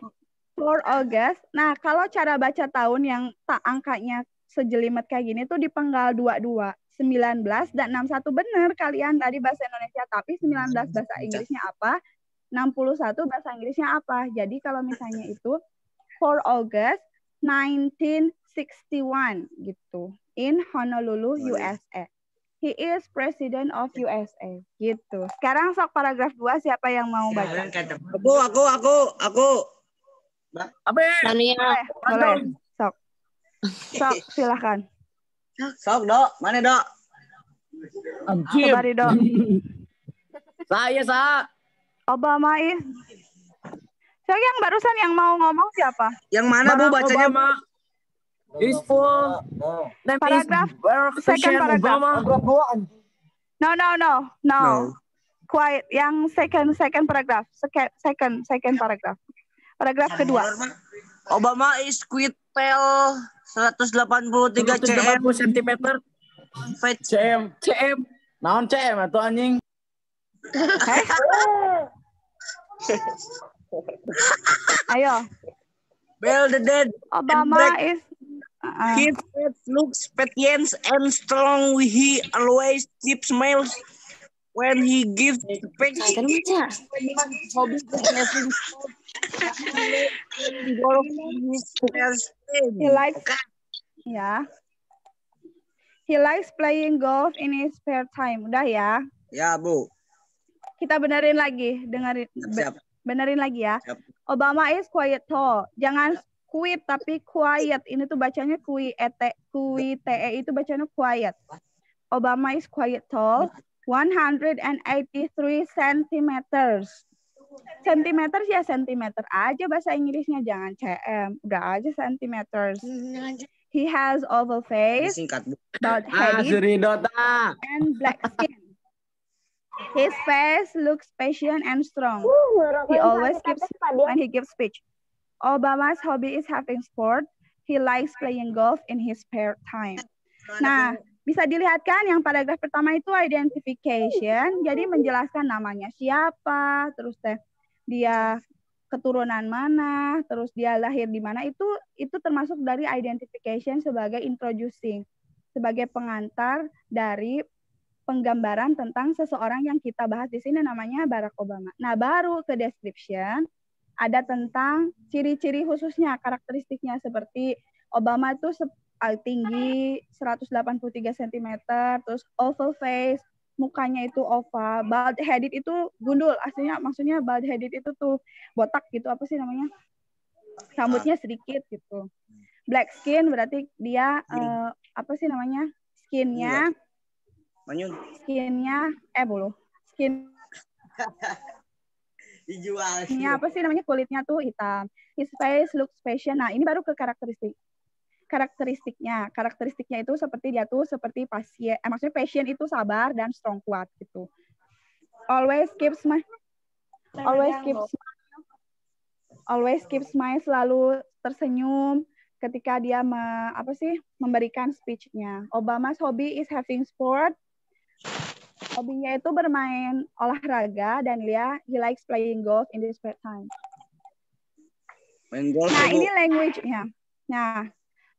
4 August. Nah, kalau cara baca tahun yang tak angkanya sejelimet kayak gini tuh dipenggal 22. 19 dan 61 bener kalian tadi bahasa Indonesia, tapi 19 bahasa Inggrisnya apa? 61 bahasa Inggrisnya apa? Jadi kalau misalnya itu 4 August 1961 gitu. In Honolulu, USA. He is President of USA. Gitu. Sekarang sok paragraf 2 siapa yang mau baca? Aku. Boleh. Sok, silakan. Sok, Dok. Mana, Dok? Anjir. Coba Dok. Saya. Obama is. So, yang barusan yang mau ngomong siapa? Yang mana, Bu, bacanya? Obama is full. Paragraf. Second paragraph. No. Quiet. Yang second paragraph. Second paragraph. Paragraf kedua. Obama is quit pel 183 cm. CM. Naon CM atau anjing? Ayo. Bell the dead. Obama is. His face looks patient and strong. He always keeps smiles when he gives speech. He likes. Ya. He likes playing golf in his spare time. Udah ya? Ya, Bu. Kita benerin lagi. Benerin lagi ya. Siap. Obama is quiet tall. Jangan quit tapi quiet. Ini tuh bacanya QUITE itu bacanya quiet. Obama is quiet tall. 183 centimeters. Centimeter ya centimeter aja bahasa Inggrisnya, jangan cm. Udah aja centimeters. He has oval face, bald-headed, and black skin. His face looks patient and strong. He always keeps when he gives speech. Obama's hobby is having sport. He likes playing golf in his spare time. Nah, bisa dilihat kan yang paragraf pertama itu identification, jadi menjelaskan namanya siapa, terus dia keturunan mana, terus dia lahir di mana, itu termasuk dari identification sebagai introducing, sebagai pengantar dari penggambaran tentang seseorang yang kita bahas di sini namanya Barack Obama. Nah, baru ke description ada tentang ciri-ciri khususnya, karakteristiknya seperti Obama itu tinggi 183 cm, terus oval face, mukanya itu oval, bald headed itu gundul, aslinya maksudnya bald headed itu tuh botak gitu, apa sih namanya? Rambutnya sedikit gitu. Black skin berarti dia apa sih namanya? Skinnya Dijual. Ini apa sih namanya, kulitnya tuh hitam. His face looks patient. Nah, ini baru ke karakteristiknya. Karakteristiknya itu seperti dia tuh seperti pasien. Maksudnya patient itu sabar dan strong, kuat gitu. Always keep smile, selalu tersenyum ketika dia memberikan speech-nya. Obama's hobby is having sport. Hobinya itu bermain olahraga dan he likes playing golf in his spare time. Main golf. Nah, ini language-nya. Nah,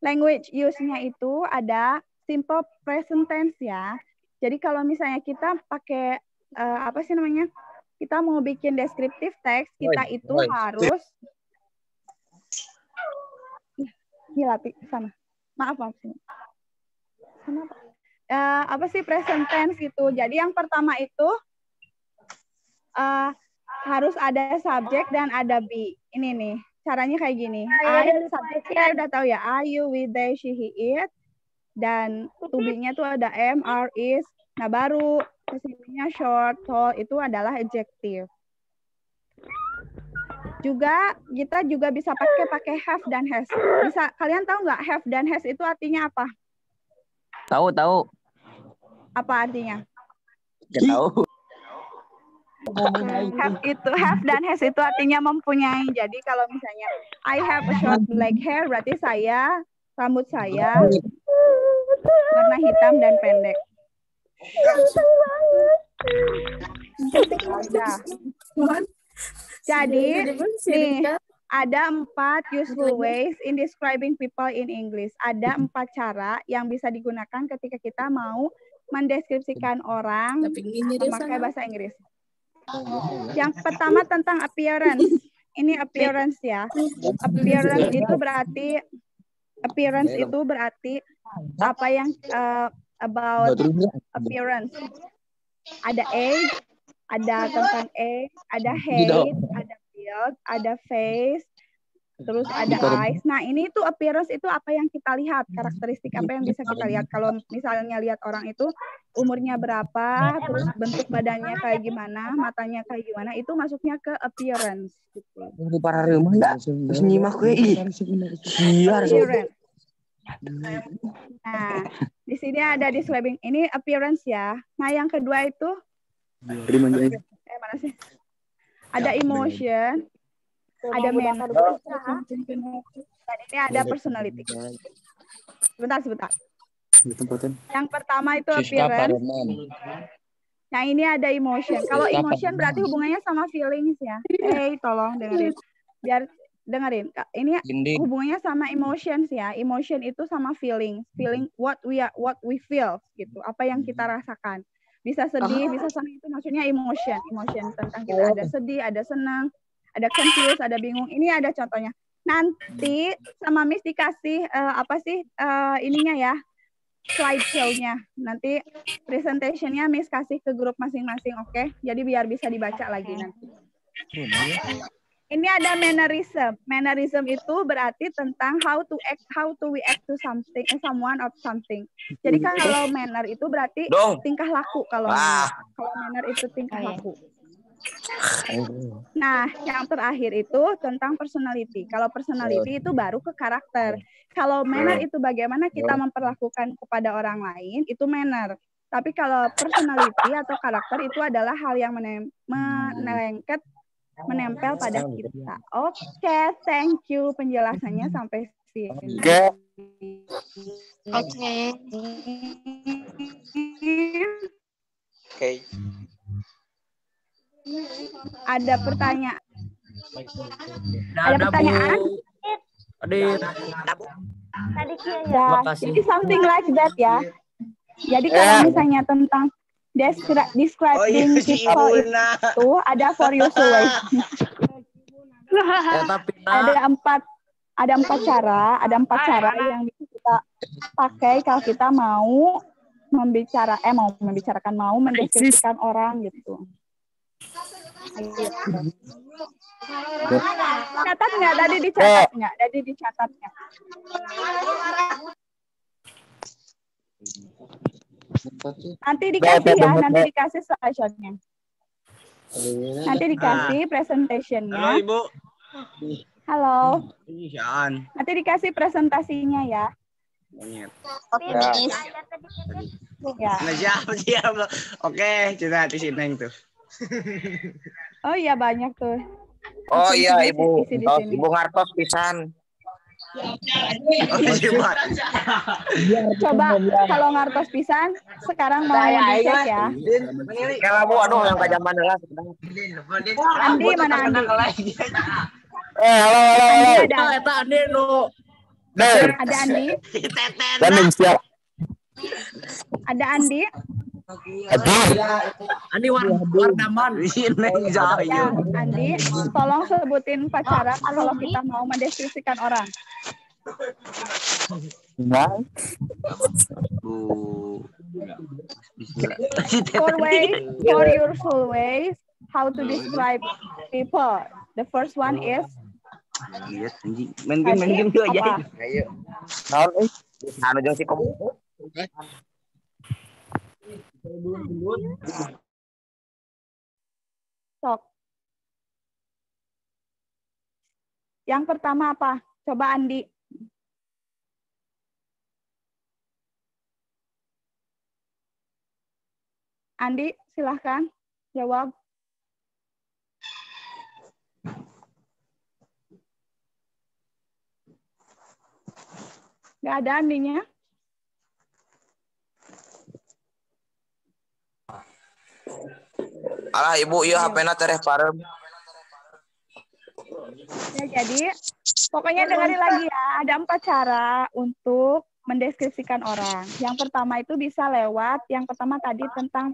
language use-nya itu ada simple present tense ya. Jadi kalau misalnya kita pakai kita mau bikin descriptive text, kita itu harus dilatih sana. Maaf. Sana present tense itu. Jadi yang pertama itu harus ada subjek dan ada be. Ini nih, caranya kayak gini. Subjeknya udah tahu ya. Are, you, we, they, she, he, it. Dan to be-nya tuh ada am, are, is. Nah, baru kesininya short, tall itu adalah adjective. Juga kita juga bisa pakai have dan has. Kalian tahu nggak have dan has itu artinya apa? Tahu. Apa artinya? Nggak tahu. Have dan has itu artinya mempunyai. Jadi kalau misalnya I have a short black hair, berarti rambut saya warna hitam dan pendek. Jadi nih ada 4 useful ways in describing people in English. Ada 4 cara yang bisa digunakan ketika kita mau mendeskripsikan orang memakai bahasa Inggris. Yang pertama tentang appearance. Ini appearance ya. Appearance itu berarti apa yang about appearance. Ada age, ada tentang age, ada height, ada build, ada face, terus ada eyes. Nah, ini tuh appearance itu apa yang kita lihat, karakteristik apa yang bisa kita lihat. Kalau misalnya lihat orang itu umurnya berapa, terus bentuk badannya kayak gimana, matanya kayak gimana, itu masuknya ke appearance gitu. Appearance. Nah, di sini ada describing. Ini appearance ya. Nah, yang kedua itu mana sih? Ada emotion, ada mental, dan ini ada personality. Sebentar. Yang pertama itu appearance. Nah, ini ada emotion. Kalau emotion berarti hubungannya sama feelings ya. Tolong dengerin. Dengerin, ini hubungannya sama emotions ya. Emotion itu sama feeling what we feel gitu. Apa yang kita rasakan. Bisa sedih, bisa senang, itu maksudnya emotion tentang kita. Ada sedih, ada senang, ada confused, ada bingung. Ini ada contohnya. Nanti sama Miss dikasih ininya ya, slideshow-nya. Nanti presentation-nya Miss kasih ke grup masing-masing, oke? Jadi biar bisa dibaca lagi nanti. Ini ada mannerism. Mannerism itu berarti tentang how to we act to something, someone or something. Jadi kalau manner itu berarti tingkah laku kalau manner itu tingkah laku. Nah, yang terakhir itu tentang personality. Kalau personality itu baru ke karakter. Kalau manner itu bagaimana kita memperlakukan kepada orang lain, itu manner. Tapi kalau personality atau karakter itu adalah hal yang menempel pada kita. Oke, thank you penjelasannya sampai sini. Oke. Ada pertanyaan? Ada pertanyaan? Jadi something like that ya. Jadi kalau misalnya tentang describing people itu ada for useful ways. Ada empat cara yang bisa kita pakai kalau kita mau mendeskripsikan orang gitu. Catat nggak? Tadi dicatat nggak? Nanti dikasih ya, slideshow-nya. Nanti dikasih presentationnya. Halo Ibu. Halo. Yaan. Nanti dikasih presentasinya ya. Ya. Nah, siap. Oke, kita hati si Neng tuh. Oh iya banyak tuh. Oh Isi- iya isi- Ibu. isi di Oh, sini. Ibu ngartos pisan. Coba kalau ngartos pisan sekarang mau dicek ya. Kalau Bu, aduh yang ke zaman lah. Andi mana Andi? Halo. Andi ada. Eta Andi nu. Der. Ada Andi. Dan siap. Ada Andi. Andi Wardaman. Neng jauh. Ya, Andi, tolong sebutin 4 cara kalau kita mau mendeskripsikan orang. For your full ways, how to describe people. The first one is Iya, anjing. Main game tuh aja. Ayo. Naon euy? Anu jeung si kom. sok. Yang pertama apa? Coba Andi. Andi, silahkan jawab. Nggak ada Andinya? Alah Ibu, ieu HP-na tereh parem. Ya, jadi pokoknya dengerin lagi ya. Ada 4 cara untuk mendeskripsikan orang. Yang pertama itu bisa lewat, yang pertama tadi tentang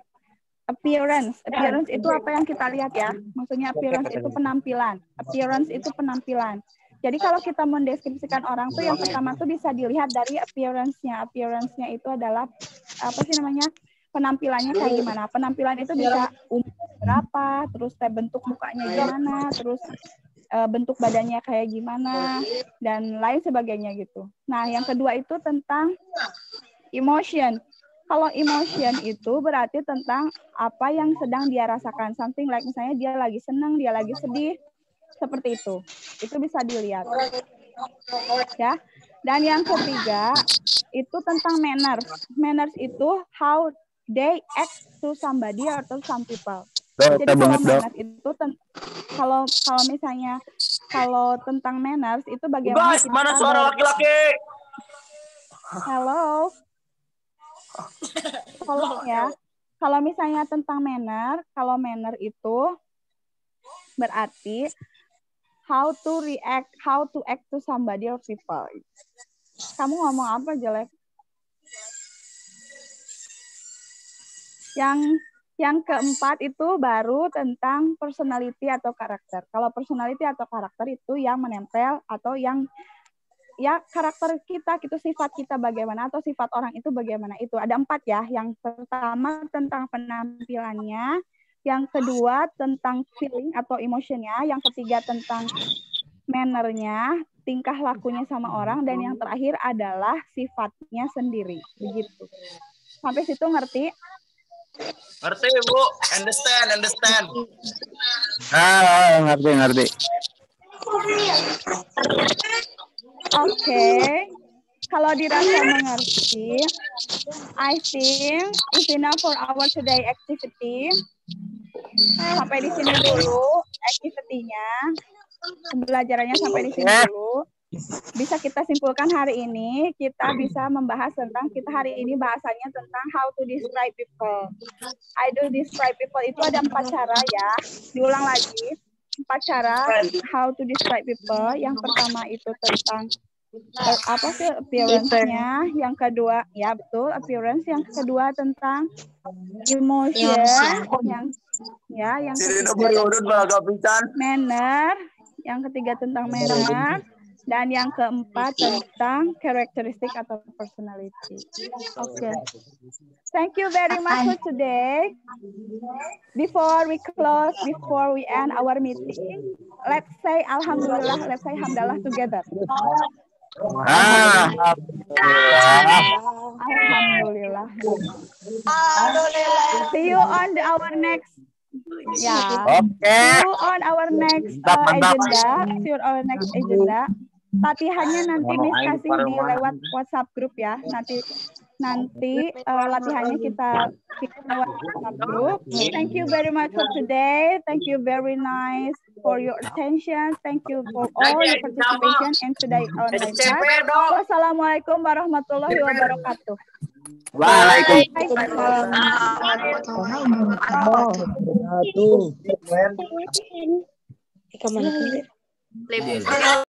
appearance. Appearance itu apa yang kita lihat ya. Maksudnya appearance itu penampilan. Appearance itu penampilan. Jadi kalau kita mendeskripsikan orang tuh yang pertama tuh bisa dilihat dari appearance-nya. Appearance-nya itu adalah apa sih namanya? Penampilannya kayak gimana? Penampilan itu bisa umur berapa, terus bentuk mukanya gimana, terus bentuk badannya kayak gimana, dan lain sebagainya gitu. Nah, yang kedua itu tentang emotion. Kalau emotion itu berarti tentang apa yang sedang dia rasakan. Something like misalnya dia lagi senang, dia lagi sedih, seperti itu. Itu bisa dilihat. Ya. Dan yang ketiga itu tentang manners. Manners itu how they act to somebody or to some people. Jadi kalau manners itu kalau misalnya kalau tentang manners itu bagaimana Guys, mana suara laki-laki? Halo. Tolong ya. Kalau misalnya tentang manner, kalau manner itu berarti how to react, how to act to somebody or people. Kamu ngomong apa jelek? Yang keempat itu baru tentang personality atau karakter. Kalau personality atau karakter itu yang menempel atau yang ya karakter kita, gitu sifat kita bagaimana atau sifat orang itu bagaimana. Itu ada 4 ya. Yang pertama tentang penampilannya, yang kedua tentang feeling atau emotionnya, yang ketiga tentang mannernya, tingkah lakunya sama orang, dan yang terakhir adalah sifatnya sendiri. Begitu. Sampai situ ngerti? Ngerti, Bu. Understand. Ngerti. Oke. Kalau dirasa mengerti, I think it's enough for our today activity. Sampai di sini dulu activity-nya. Pembelajarannya sampai di sini dulu. Bisa kita simpulkan hari ini, kita bisa membahas tentang, kita hari ini bahasanya tentang how to describe people. I do describe people itu ada 4 cara ya. Diulang lagi. 4 cara how to describe people. Yang pertama itu tentang apa sih appearance-nya, yang kedua ya betul appearance, yang kedua tentang emotion, yang ketiga manner, yang ketiga tentang manner, dan yang keempat tentang karakteristik atau personality. Oke. Thank you very much for today. Before we close, before we end our meeting, let's say alhamdulillah, let's say hamdalah together. Alhamdulillah. See you on our next Ya. Oke. See you on our next Mantap. agenda. See you on our next agenda. Latihannya nanti Miss kasih di lewat WhatsApp group ya. Nanti latihannya kita lewat WhatsApp group. Thank you very much for today. Thank you very nice for your attention. Thank you for all your participation in today's online class. Wassalamualaikum warahmatullahi wabarakatuh. Waalaikumsalam. Kemana?